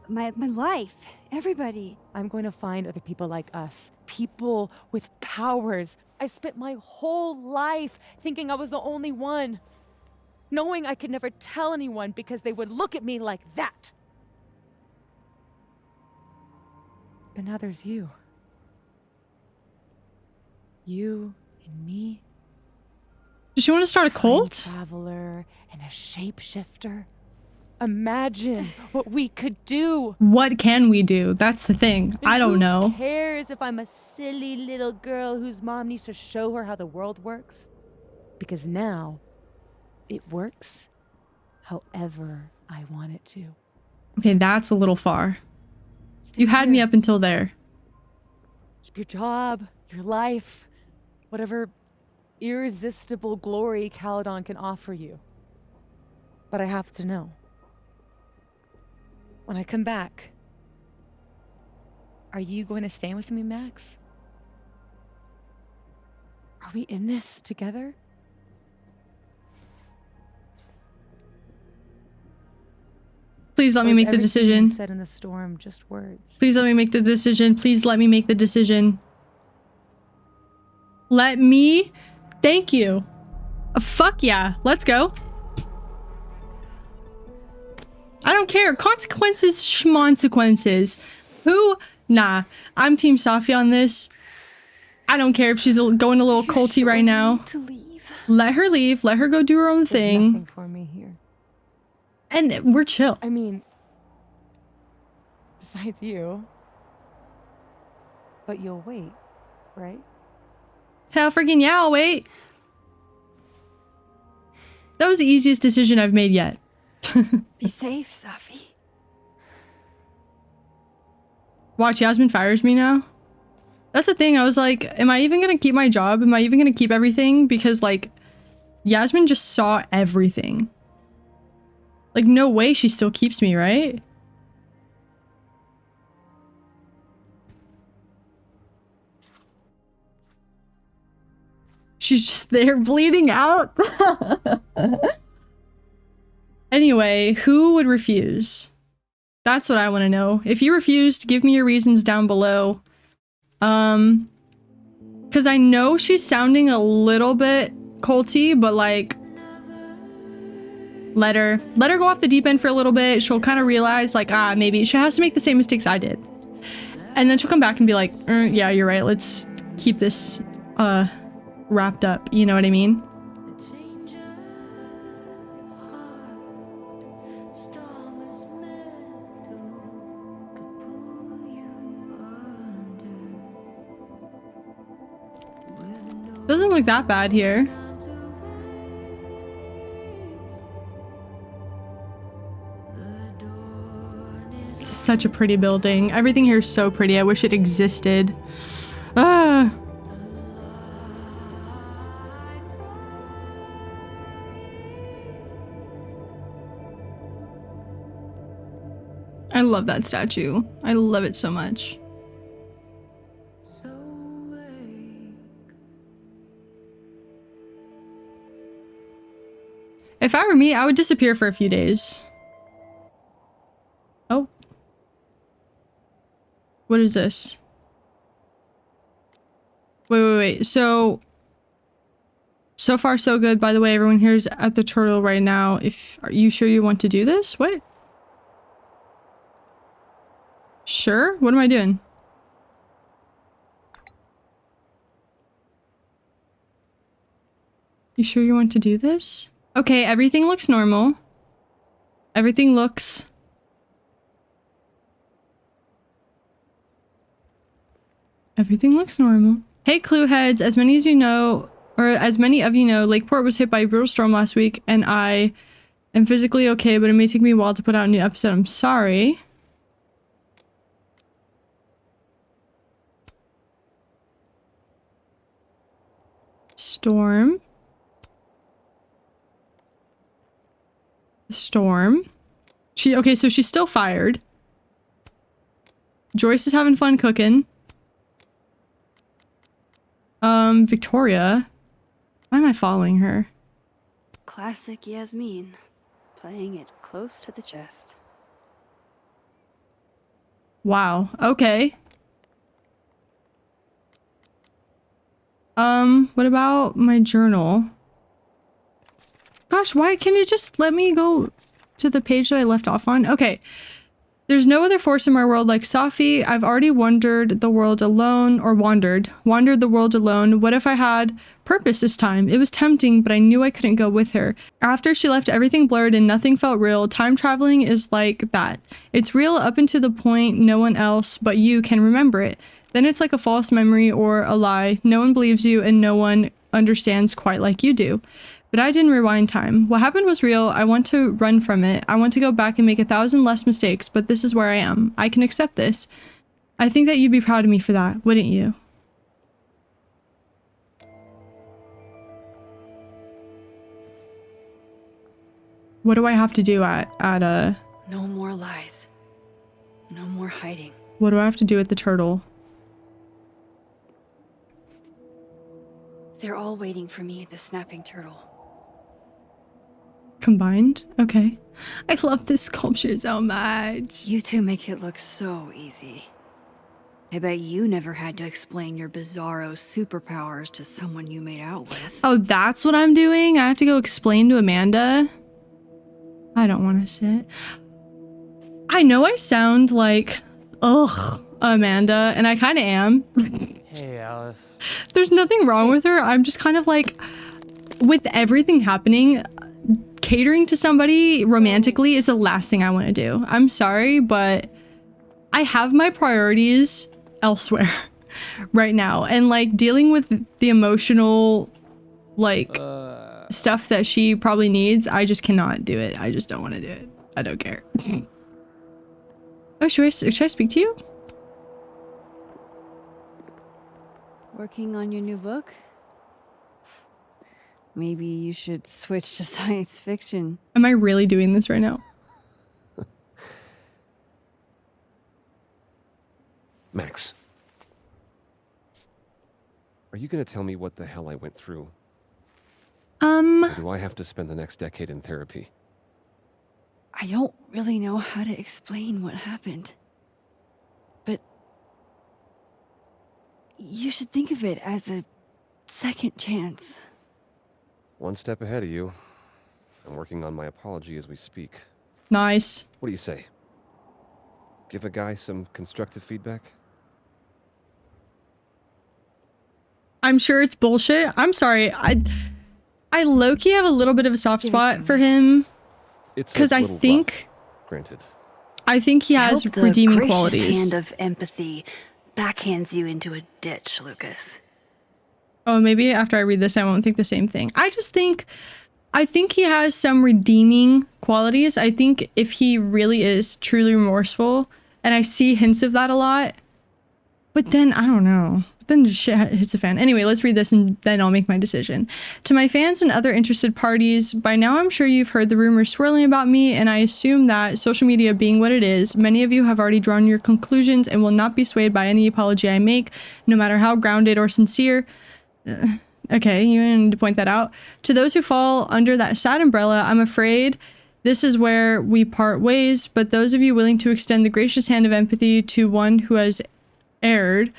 my life. Everybody.
I'm going to find other people like us. People with powers. I spent my whole life thinking I was the only one. Knowing I could never tell anyone because they would look at me like that. But now there's you. You and me.
Does she want to start a
Time
cult?
traveler and a shapeshifter. Imagine what we could do.
What can we do? That's the thing.
And
I don't know.
Who cares if I'm a silly little girl whose mom needs to show her how the world works? Because now, it works however I want it to.
Okay, that's a little far.
Stay
You had me
here.
up until there.
Keep your job, your life, whatever irresistible glory Caledon can offer you. But I have to know. When I come back, are you going to stay with me, Max? Are we in this together?
Please let me
Or is
make the
everything you
decision.
said in the storm just words?
Please let me make the decision. Please let me make the decision. Let me. Thank you. Fuck yeah. Let's go. I don't care. Consequences, schmonsequences. Who? Nah. I'm Team Sophie on this. I don't care if she's going a little culty right now.
To leave.
Let her leave. Let her go do her own
There's
thing.
nothing for me here.
And we're chill.
I mean, besides you. But you'll wait, right?
Hell freaking yeah, I'll wait. That was the easiest decision I've made yet.
Be safe, Sophie.
Watch, Yasmin fires me now. That's the thing. I was like, am I even gonna keep my job? Am I even gonna keep everything? Because like, Yasmin just saw everything. Like, no way she still keeps me, right? She's just there bleeding out. Anyway, who would refuse? That's what I want to know. If you refused, give me your reasons down below. Because I know she's sounding a little bit culty, but like, let her go off the deep end for a little bit. She'll kind of realize like, maybe she has to make the same mistakes I did. And then she'll come back and be like, yeah, you're right. Let's keep this, wrapped up. You know what I mean? Doesn't look that bad here. It's such a pretty building. Everything here is so pretty. I wish it existed. Ah. I love that statue. I love it so much. If I were me, I would disappear for a few days. Oh. What is this? Wait. So far so good. By the way, everyone here's at the turtle right now. Are you sure you want to do this? What? Sure? What am I doing? You sure you want to do this? Okay, everything looks normal. Everything looks... Everything looks normal. Hey, clue heads, as many of you know, Lakeport was hit by a brutal storm last week, and I am physically okay, but it may take me a while to put out a new episode. I'm sorry. Storm. Okay, so she's still fired. Joyce is having fun cooking. Victoria. Why am I following her?
Classic Yasmin, playing it close to the chest.
Wow, okay. What about my journal? Gosh, why can't it just let me go to the page that I left off on? Okay. There's no other force in my world like Safi. I've already wandered the world alone, or wandered the world alone. What if I had purpose this time? It was tempting, but I knew I couldn't go with her. After she left, everything blurred and nothing felt real. Time traveling is like that. It's real up until the point no one else but you can remember it. Then it's like a false memory or a lie. No one believes you and no one understands quite like you do. But I didn't rewind time. What happened was real. I want to run from it. I want to go back and make 1,000 less mistakes, but this is where I am. I can accept this. I think that you'd be proud of me for that, wouldn't you? What do I have to do at
No more lies. No more hiding.
What do I have to do at the turtle?
They're all waiting for me at the snapping turtle.
Combined? Okay. I love this sculpture so much.
You two make it look so easy. I bet you never had to explain your bizarro superpowers to someone you made out with.
Oh, that's what I'm doing? I have to go explain to Amanda? I don't want to sit. I know I sound like, ugh, Amanda, and I kind of am.
Hey, Alice.
There's nothing wrong with her. I'm just kind of like, with everything happening, catering to somebody romantically is the last thing I want to do. I'm sorry, but I have my priorities elsewhere right now. And like dealing with the emotional, like, stuff that she probably needs, I just cannot do it. I just don't want to do it. I don't care. Oh, should I speak to you?
Working on your new book? Maybe you should switch to science fiction.
Am I really doing this right now?
Max. Are you gonna tell me what the hell I went through Or do I have to spend the next decade in therapy?
I don't really know how to explain what happened. But you should think of it as a second chance.
One step ahead of you. I'm working on my apology as we speak.
Nice.
What do you say? Give a guy some constructive feedback?
I'm sure it's bullshit. I'm sorry. I low-key have a little bit of a soft spot for him.
It's
because I think,
granted.
I think he has redeeming qualities.
The hand of empathy backhands you into a ditch, Lucas.
Oh, maybe after I read this, I won't think the same thing. I think he has some redeeming qualities. I think if he really is truly remorseful, and I see hints of that a lot, but then I don't know. Then shit hits the fan. Anyway, let's read this and then I'll make my decision. To my fans and other interested parties, by now I'm sure you've heard the rumors swirling about me, and I assume that, social media being what it is, many of you have already drawn your conclusions and will not be swayed by any apology I make, no matter how grounded or sincere. Okay, you need to point that out. To those who fall under that sad umbrella, I'm afraid this is where we part ways, but those of you willing to extend the gracious hand of empathy to one who has erred,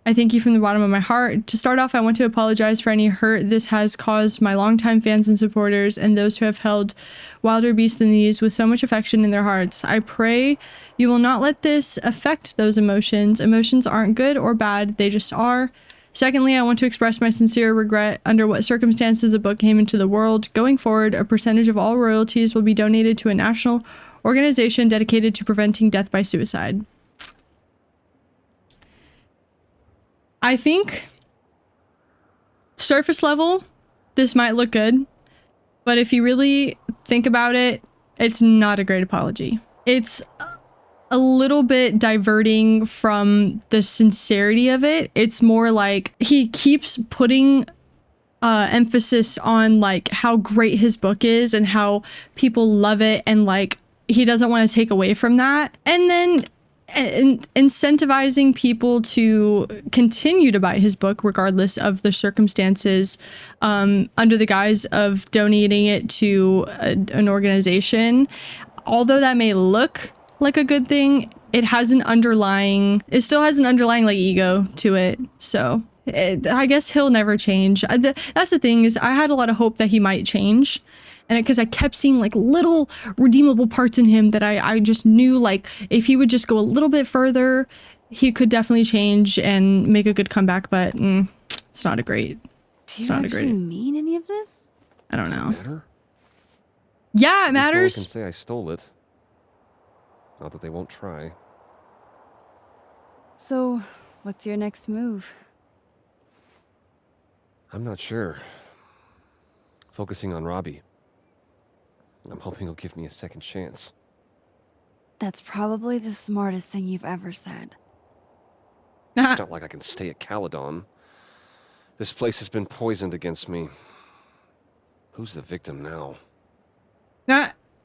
I thank you from the bottom of my heart. To start off, I want to apologize for any hurt this has caused my longtime fans and supporters and those who have held wilder beasts than these with so much affection in their hearts. I pray you will not let this affect those emotions. Emotions aren't good or bad, they just are. Secondly, I want to express my sincere regret under what circumstances the book came into the world. Going forward, a percentage of all royalties will be donated to a national organization dedicated to preventing death by suicide. I think surface level, this might look good, but if you really think about it, it's not a great apology. It's a little bit diverting from the sincerity of it. It's more like he keeps putting emphasis on like how great his book is and how people love it, and like he doesn't want to take away from that, and then incentivizing people to continue to buy his book regardless of the circumstances, under the guise of donating it to an organization. Although that may look like a good thing, it still has an underlying like ego to it. So I guess he'll never change. That's the thing, is I had a lot of hope that he might change. And because I kept seeing like little redeemable parts in him that I just knew, like, if he would just go a little bit further, he could definitely change and make a good comeback. But it's not a great.
Do you actually mean any of this?
I don't know.
Does it matter?
Yeah, it matters.
No one can say I stole it. Not that they won't try.
So, what's your next move?
I'm not sure. Focusing on Robbie. I'm hoping he'll give me a second chance.
That's probably the smartest thing you've ever said.
It's not like I can stay at Caledon. This place has been poisoned against me. Who's the victim now?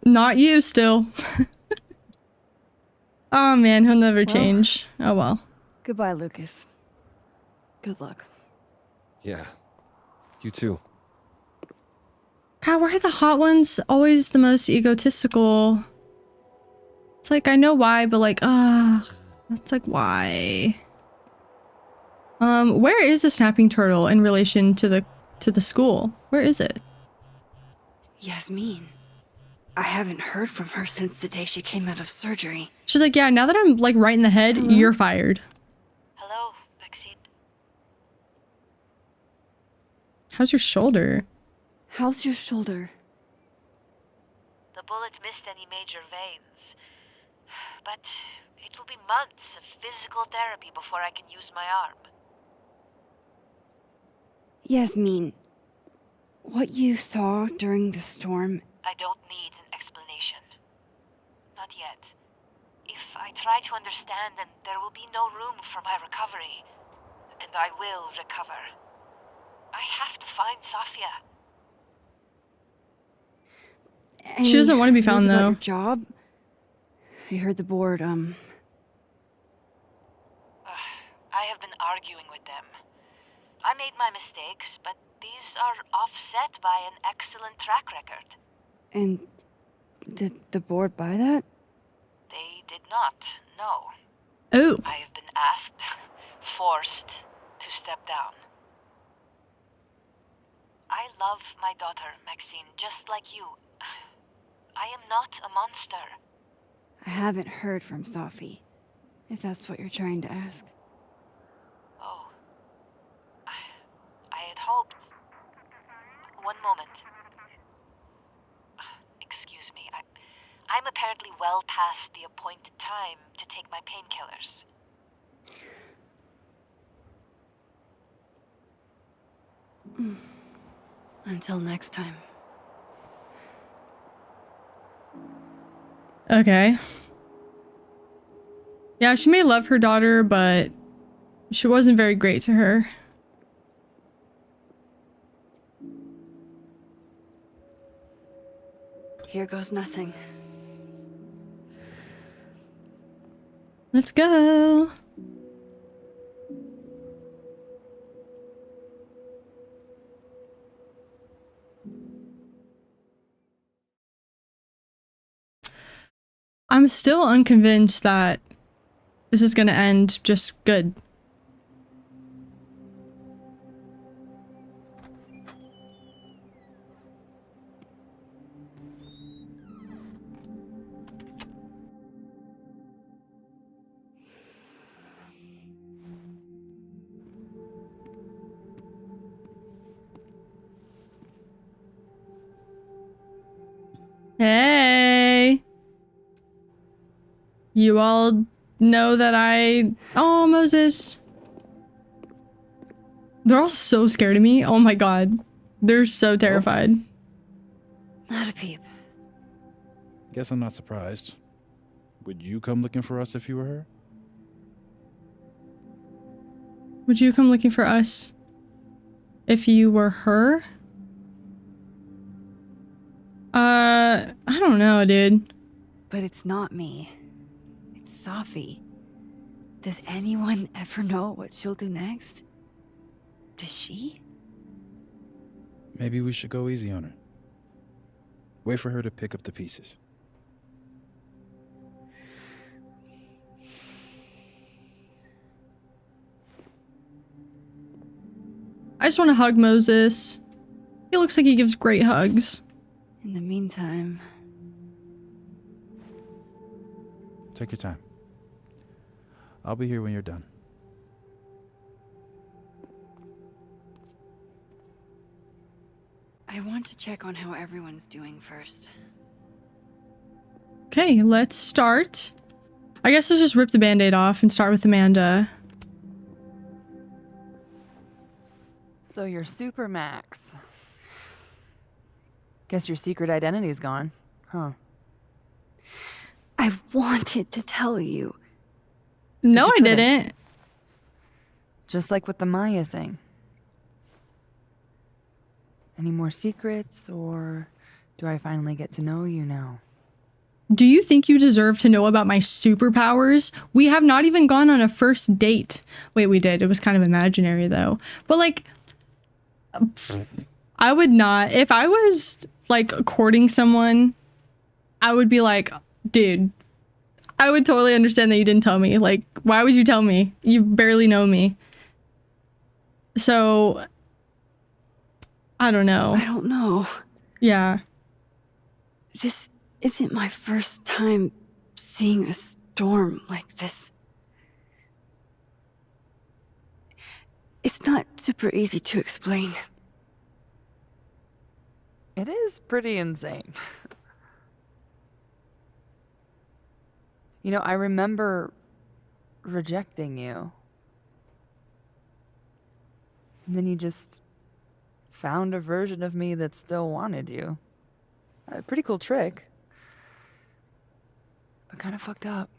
Not you still. Oh man, he'll never change. Oh well.
Goodbye, Lucas. Good luck.
Yeah. You too.
God, why are the hot ones always the most egotistical? It's like, I know why, but like, it's like, why? Where is the snapping turtle in relation to the school? Where is it?
Yasmin. I haven't heard from her since the day she came out of surgery.
She's like, yeah, now that I'm like right in the head, you're fired.
Hello, Maxine.
How's your shoulder?
How's your shoulder?
The bullet missed any major veins. But it will be months of physical therapy before I can use my arm.
Yasmin, what you saw during the storm...
I don't need an explanation. Not yet. If I try to understand, then there will be no room for my recovery. And I will recover. I have to find Safia.
She doesn't want to be found, though.
Your job? I heard the board,
I have been arguing with them. I made my mistakes, but the these are offset by an excellent track record.
And did the board buy that?
They did not, no.
Oh.
I have been asked, forced to step down. I love my daughter, Maxine, just like you. I am not a monster.
I haven't heard from Safi, if that's what you're trying to ask.
Oh. I had hoped... One moment. Excuse me, I'm apparently well past the appointed time to take my painkillers.
Until next time.
Okay. Yeah, she may love her daughter, but she wasn't very great to her.
Here goes nothing.
Let's go. I'm still unconvinced that this is gonna end just good. Hey. You all know that Oh, Moses. They're all so scared of me. Oh my god. They're so terrified.
Not a peep.
Guess I'm not surprised. Would you come looking for us if you were her?
Would you come looking for us if you were her? I don't know, dude.
But it's not me. It's Safi. Does anyone ever know what she'll do next? Does she?
Maybe we should go easy on her. Wait for her to pick up the pieces.
I just want to hug Moses. He looks like he gives great hugs.
In the meantime...
Take your time. I'll be here when you're done.
I want to check on how everyone's doing first.
Okay, let's start. I guess let's just rip the band-aid off and start with Amanda.
So you're Super Max. Guess your secret identity's gone, huh?
I wanted to tell you.
No,
you
I
couldn't.
didn't.
Just like with the Maya thing. Any more secrets, or do I finally get to know you now?
Do you think you deserve to know about my superpowers? We have not even gone on a first date. Wait, we did. It was kind of imaginary though. But like, I would not. If I was like courting someone, I would be like, dude, I would totally understand that you didn't tell me. Like, why would you tell me? You barely know me. So, I don't know.
I don't know.
Yeah.
This isn't my first time seeing a storm like this. It's not super easy to explain.
It is pretty insane. You know, I remember rejecting you. And then you just found a version of me that still wanted you. A pretty cool trick. But kind of fucked up.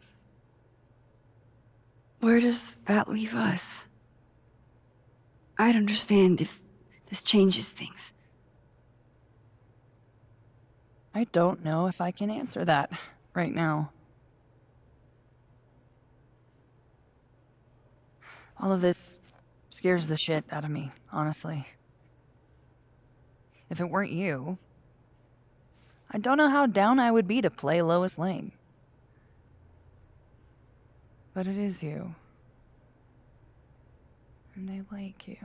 Where does that leave us? I'd understand if this changes things.
I don't know if I can answer that right now. All of this scares the shit out of me, honestly.
if it weren't you. I don't know how down I would be to play Lois Lane. But it is you. And I like you.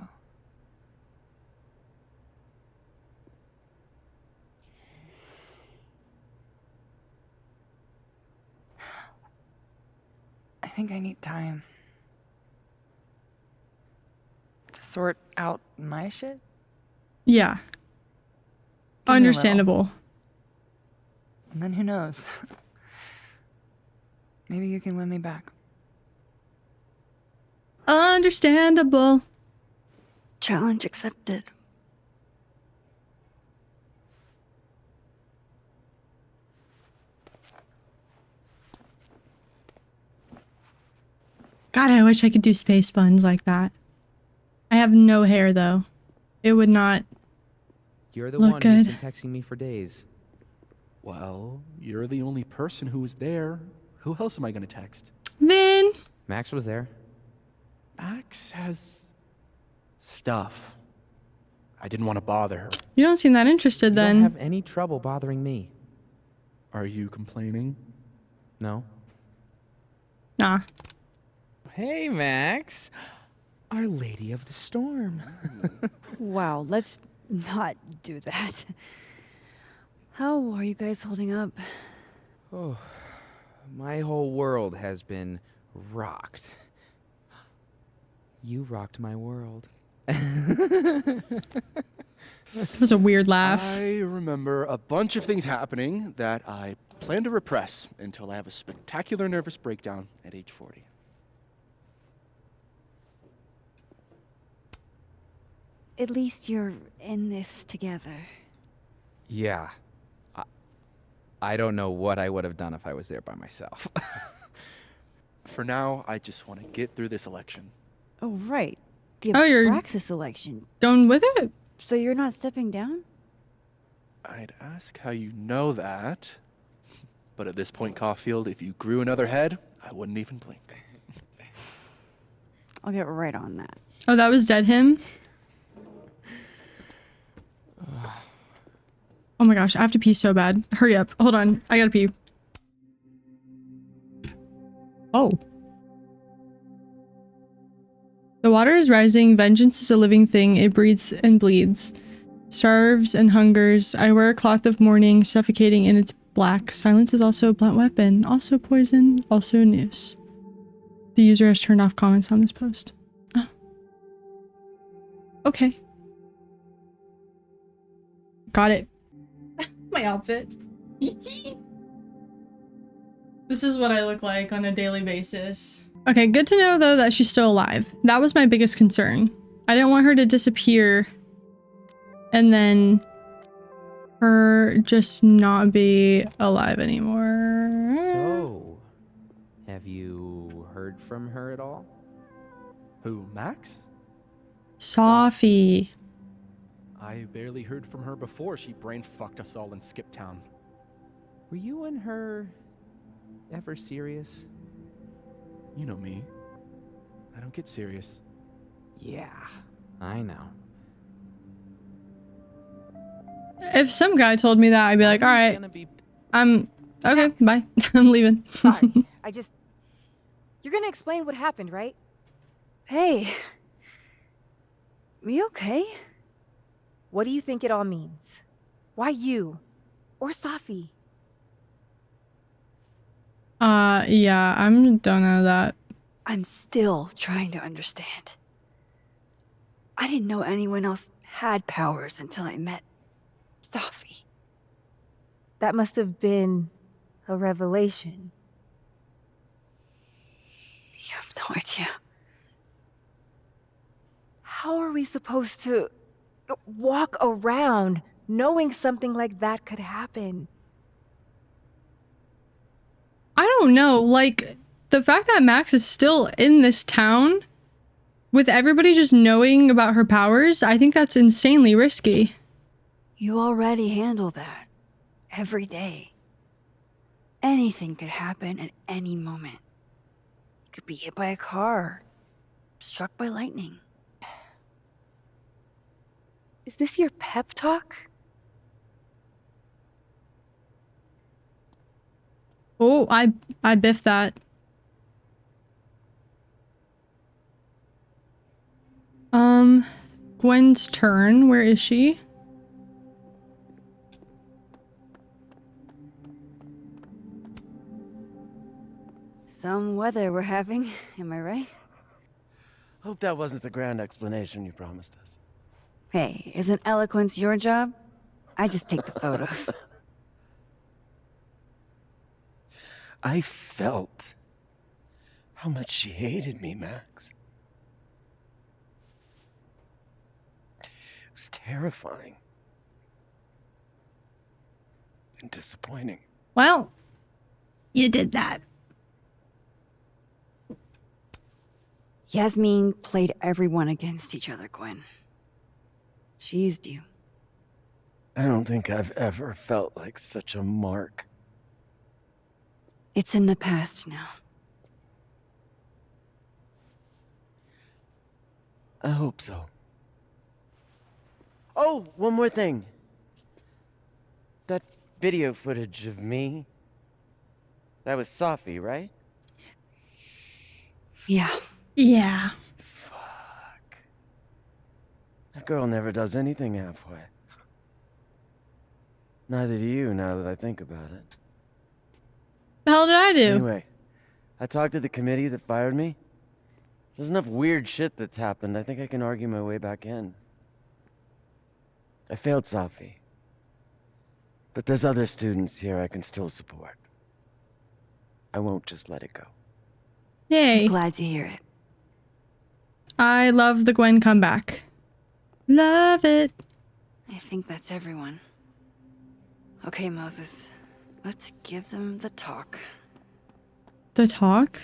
I think I need time to sort out my shit.
Yeah.
Give me a little.
Understandable.
And then who knows? Maybe you can win me back.
Understandable.
Challenge accepted.
God, I wish I could do space buns like that. I have no hair though. It would not
You're the
look
one
good.
who's been texting me for days.
Well, you're the only person who was there. Who else am I gonna text?
Vin!
Max was there.
Max has stuff. I didn't want to bother her.
You don't seem that interested
You
then.
don't have any trouble bothering me.
Are you complaining?
No?
Nah.
Hey, Max. Our Lady of the Storm.
Wow, let's not do that. How are you guys holding up?
Oh, my whole world has been rocked. You rocked my world.
That was a weird laugh.
I remember a bunch of things happening that I plan to repress until I have a spectacular nervous breakdown at age 40.
At least you're in this together.
Yeah. I don't know what I would have done if I was there by myself.
For now, I just want to get through this election.
Oh, right. The
Oh, you're
Abraxas election.
going with it?
So you're not stepping down?
I'd ask how you know that, but at this point, Caulfield, if you grew another head, I wouldn't even blink.
I'll get right on that.
Oh, that was dead him? Oh my gosh, I have to pee so bad. Hurry up. Hold on. I gotta pee. Oh. The water is rising. Vengeance is a living thing. It breathes and bleeds. Starves and hungers. I wear a cloth of mourning, suffocating in its black. Silence is also a blunt weapon. Also poison. Also a noose. The user has turned off comments on this post. Oh. Okay. Got it. My outfit. This is what I look like on a daily basis. Okay, good to know though that she's still alive. That was my biggest concern. I didn't want her to disappear and then her just not be alive anymore.
So, have you heard from her at all?
Who, Max?
Sophie.
I barely heard from her before she brain fucked us all in Skip Town.
Were you and her ever serious?
You know me. I don't get serious.
Yeah, I know.
If some guy told me that, I'd be like, all right, I'm okay, bye. I'm leaving.
Sorry, you're gonna explain what happened, right?
Hey. You okay?
What do you think it all means? Why you? Or Safi?
Yeah, I don't know that.
I'm still trying to understand. I didn't know anyone else had powers until I met Safi.
That must have been a revelation.
You have no idea.
How are we supposed to walk around knowing something like that could happen?
I don't know, like, the fact that Max is still in this town with everybody just knowing about her powers, I think that's insanely risky.
You already handle that. Every day. Anything could happen at any moment. You could be hit by a car. Struck by lightning.
Is this your pep talk?
Oh, I biffed that. Gwen's turn. Where is she?
Some weather we're having, am I right?
Hope that wasn't the grand explanation you promised us.
Hey, isn't eloquence your job? I just take the photos.
I felt how much she hated me, Max. It was terrifying. And disappointing.
Well, you did that.
Yasmin played everyone against each other, Gwen. She used you.
I don't think I've ever felt like such a mark.
It's in the past now.
I hope so. Oh, one more thing. That video footage of me, that was Safi, right?
Yeah.
Yeah.
Fuck. That girl never does anything halfway. Neither do you, now that I think about it.
The hell did I do?
Anyway, I talked to the committee that fired me. There's enough weird shit that's happened. I think I can argue my way back in. I failed Safi. But there's other students here I can still support. I won't just let it go.
Yay.
I'm glad to hear it.
I love the Gwen comeback. Love it.
I think that's everyone. Okay, Moses. Let's give them the talk.
The talk?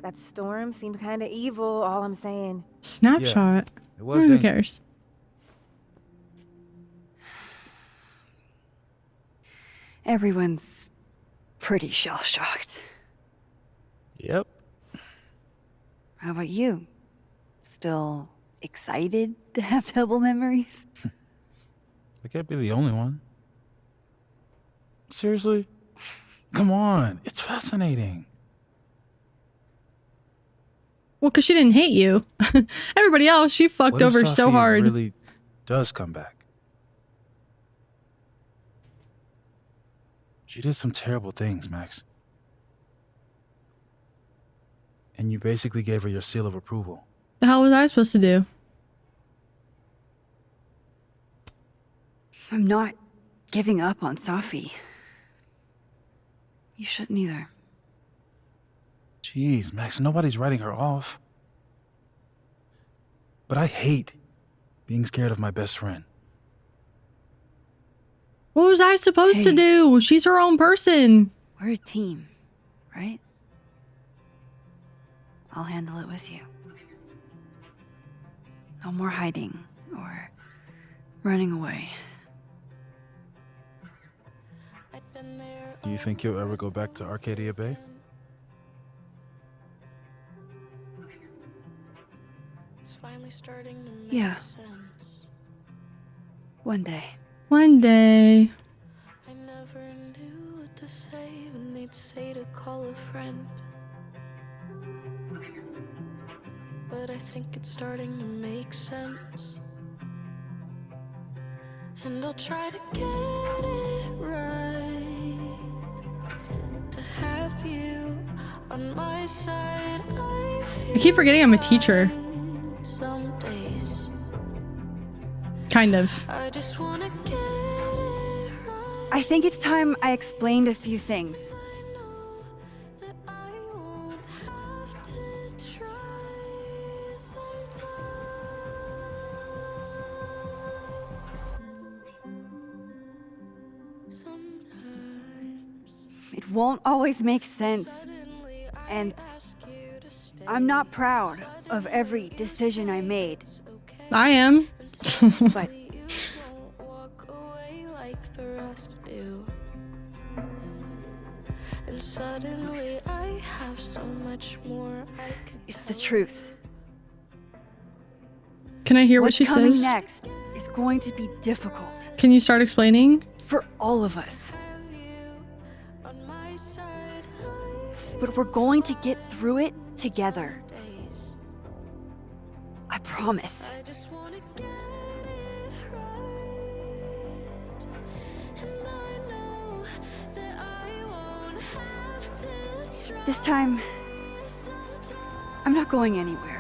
That storm seemed kind of evil, all I'm saying.
Snapshot.
It was
Who
dangerous.
cares?
Everyone's pretty shell-shocked.
Yep.
How about you? Still excited to have double memories?
I can't be the only one. Seriously? Come on, it's fascinating.
Well, because she didn't hate you. Everybody else, she fucked
What if
over so
Safi
hard.
really does come back? She did some terrible things, Max. And you basically gave her your seal of approval.
The hell was I supposed to do?
I'm not giving up on Safi. You shouldn't either.
Jeez, Max, nobody's writing her off. But I hate being scared of my best friend.
What was I supposed to do? She's her own person.
We're a team, right? I'll handle it with you. No more hiding or running away.
Do you think you'll ever go back to Arcadia Bay?
Yeah. One day.
One day.
I never knew what to say when they'd say to call a friend. But I think it's starting to make sense. And I'll try to get it right. To have you on my side.
I keep forgetting I'm a teacher.
Some days
Kind of.
I just wanna get it right.
I think it's time I explained a few things.
That I won't have to try sometimes.
It won't always make sense. And I'm not proud of every decision I made.
I am.
But
Walk away like the rest do. And suddenly I have so much more I could.
it's the truth.
Can I hear what
What's
she
coming
says?
next is going to be difficult
Can you start explaining?
for all of us. but we're going to get through it together. I promise. This time, I'm not going anywhere.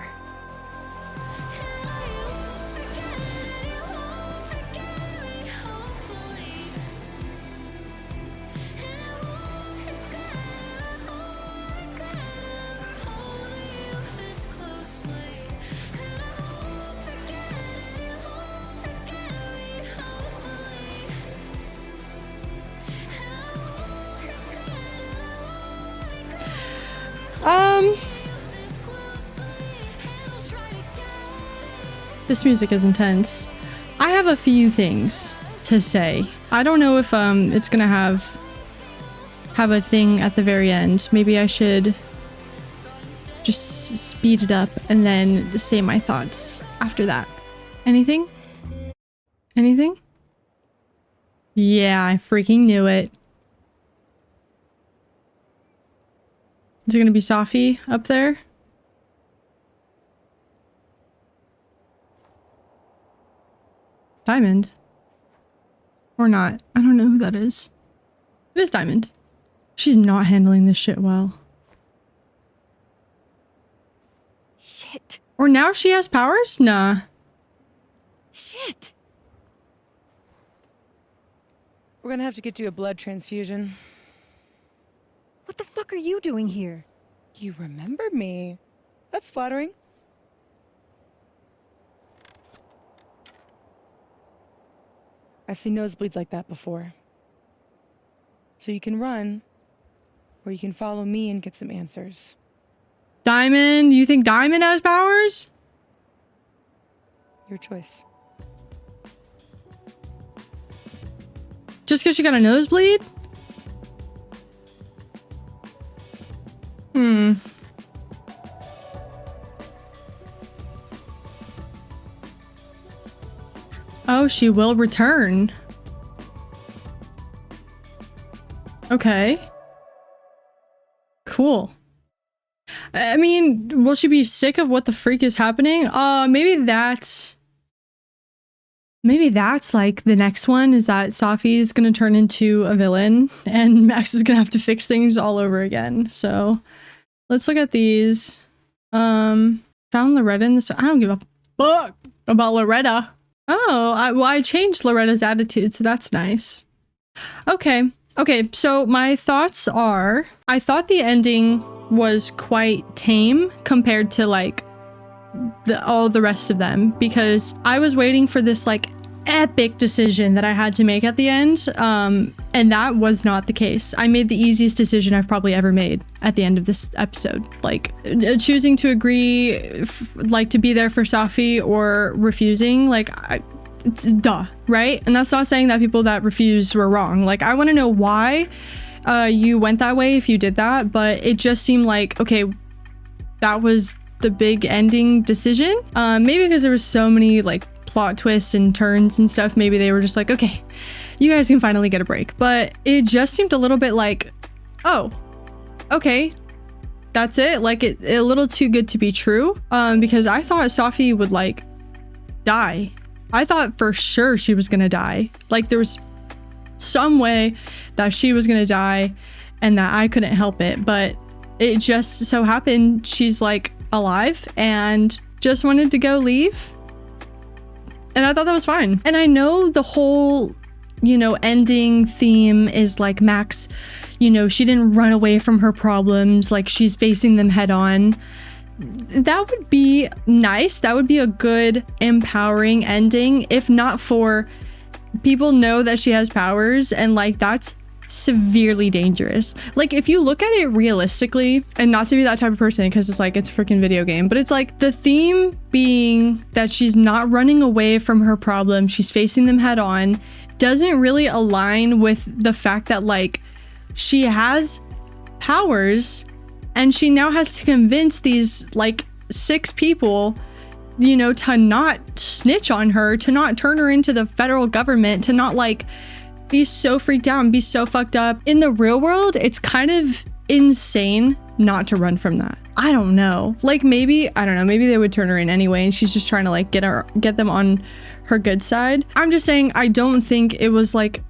This music is intense. I have a few things to say. I don't know if it's gonna have a thing at the very end. Maybe I should just speed it up and then say my thoughts after that. Anything? Anything? Yeah, I freaking knew it. Is it gonna be Safi up there? Diamond? Or not. I don't know who that is. It is Diamond. She's not handling this shit well.
Shit.
Or now she has powers? Nah.
Shit.
We're gonna have to get you a blood transfusion.
What the fuck are you doing here?
You remember me. That's flattering. I've seen nosebleeds like that before. So you can run, or you can follow me and get some answers.
Diamond? You think Diamond has powers?
Your choice.
Just because she got a nosebleed? Oh, she will return. Okay. Cool. I mean, will she be sick of what the freak is happening? Maybe that's like the next one, is that Safi's gonna turn into a villain and Max is gonna have to fix things all over again. So let's look at these. Found Loretta in this. I don't give a fuck about Loretta. Oh, I changed Loretta's attitude, so that's nice. Okay, so my thoughts are, I thought the ending was quite tame compared to like all the rest of them, because I was waiting for this like epic decision that I had to make at the end, and that was not the case. I made the easiest decision I've probably ever made at the end of this episode, like choosing to agree, like to be there for Safi, or refusing. Like it's duh, right? And that's not saying that people that refuse were wrong. Like I want to know why you went that way if you did that, but it just seemed like, okay, that was the big ending decision. Maybe because there was so many like plot twists and turns and stuff, maybe they were just like, okay, you guys can finally get a break. But it just seemed a little bit like, oh, okay, that's it. Like a little too good to be true, because I thought Safi would like die. I thought for sure she was gonna die. Like there was some way that she was gonna die and that I couldn't help it, but it just so happened she's like alive and just wanted to go leave. And I thought that was fine. And I know the whole, you know, ending theme is like Max, you know, she didn't run away from her problems, like she's facing them head on. That would be nice. That would be a good, empowering ending, if not for people know that she has powers, and like that's severely dangerous. Like if you look at it realistically, and not to be that type of person because it's like it's a freaking video game, but it's like the theme being that she's not running away from her problem, she's facing them head on, doesn't really align with the fact that like she has powers and she now has to convince these like 6 people, you know, to not snitch on her, to not turn her into the federal government, to not like be so freaked out and be so fucked up. In the real world, it's kind of insane not to run from that. I don't know. Like maybe, I don't know, maybe they would turn her in anyway and she's just trying to like get them on her good side. I'm just saying I don't think it was like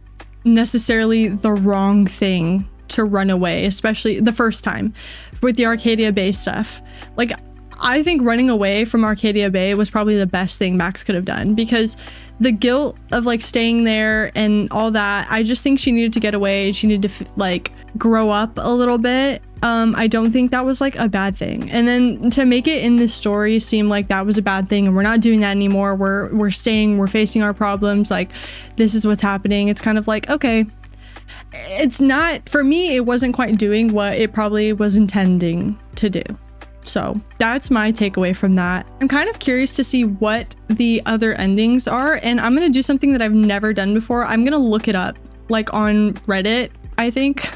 necessarily the wrong thing to run away, especially the first time with the Arcadia Bay stuff. Like I think running away from Arcadia Bay was probably the best thing Max could have done, because the guilt of like staying there and all that, I just think she needed to get away. She needed to like grow up a little bit. I don't think that was like a bad thing. And then to make it in this story seem like that was a bad thing and we're not doing that anymore. We're staying, we're facing our problems. Like this is what's happening. It's kind of like, okay, it's not, for me, it wasn't quite doing what it probably was intending to do. So that's my takeaway from that. I'm kind of curious to see what the other endings are, and I'm gonna do something that I've never done before. I'm gonna look it up like on Reddit, I think,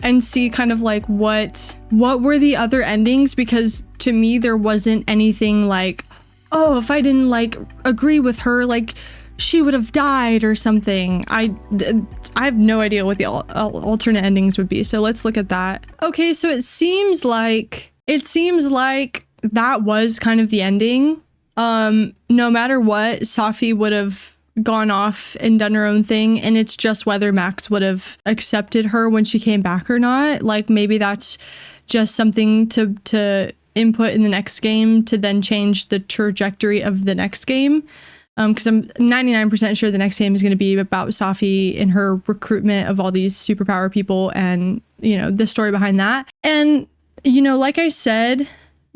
and see kind of like what were the other endings, because to me there wasn't anything like, oh, if I didn't like agree with her, like she would have died or something. I have no idea what the alternate endings would be. So let's look at that. Okay, so it seems like that was kind of the ending. No matter what, Safi would have gone off and done her own thing, and it's just whether Max would have accepted her when she came back or not. Like maybe that's just something to input in the next game to then change the trajectory of the next game. Because I'm 99% sure the next game is going to be about Safi and her recruitment of all these superpower people and, you know, the story behind that. And, you know, like I said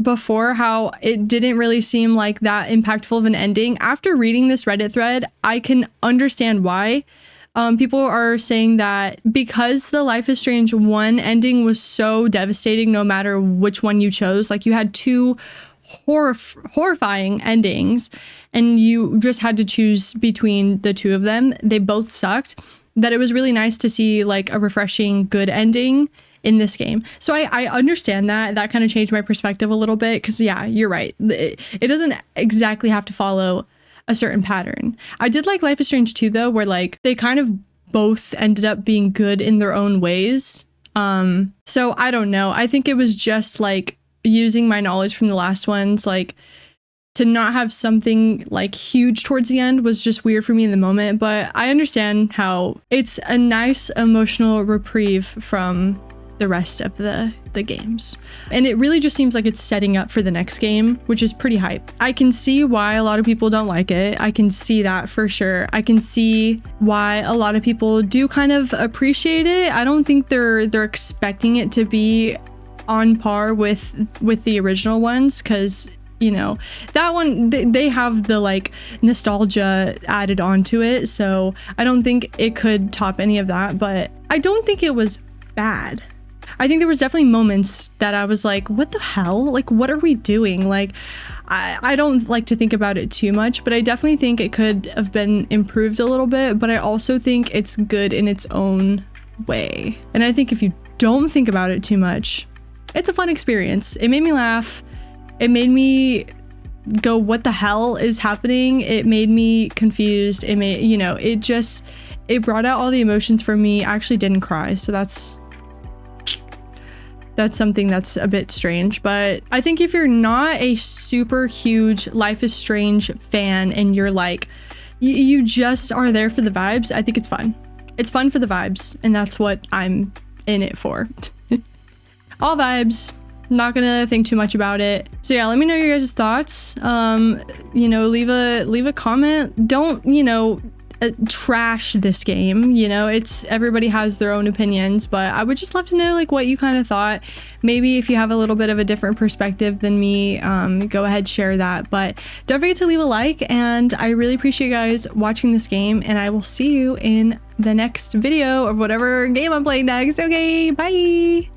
before, how it didn't really seem like that impactful of an ending. After reading this Reddit thread, I can understand why. People are saying that because the Life is Strange 1 ending was so devastating no matter which one you chose, like you had two horrifying endings and you just had to choose between the two of them. They both sucked. That it was really nice to see like a refreshing good ending in this game. So I understand that kind of changed my perspective a little bit, because yeah, you're right. It doesn't exactly have to follow a certain pattern. I did like Life is Strange 2 though, where like they kind of both ended up being good in their own ways. So I don't know. I think it was just like using my knowledge from the last ones, like to not have something like huge towards the end was just weird for me in the moment, but I understand how it's a nice emotional reprieve from the rest of the games. And it really just seems like it's setting up for the next game, which is pretty hype. I can see why a lot of people don't like it. I can see that for sure. I can see why a lot of people do kind of appreciate it. I don't think they're expecting it to be on par with the original ones, because you know that one they have the like nostalgia added onto it, so I don't think it could top any of that. But I don't think it was bad. I think there was definitely moments that I was like, what the hell? Like, what are we doing? Like, I don't like to think about it too much, but I definitely think it could have been improved a little bit, but I also think it's good in its own way. And I think if you don't think about it too much, it's a fun experience. It made me laugh. It made me go, what the hell is happening? It made me confused. It made, you know, it brought out all the emotions for me. I actually didn't cry, so that's something that's a bit strange. But I think if you're not a super huge Life is Strange fan and you're like, you just are there for the vibes, I think it's fun. It's fun for the vibes, and that's what I'm in it for. All vibes. Not gonna think too much about it. So yeah, let me know your guys' thoughts. You know, leave a comment. Don't, you know, trash this game. You know, it's, everybody has their own opinions, but I would just love to know like what you kind of thought. Maybe if you have a little bit of a different perspective than me, go ahead, share that. But don't forget to leave a like, and I really appreciate you guys watching this game, and I will see you in the next video of whatever game I'm playing next. Okay, bye.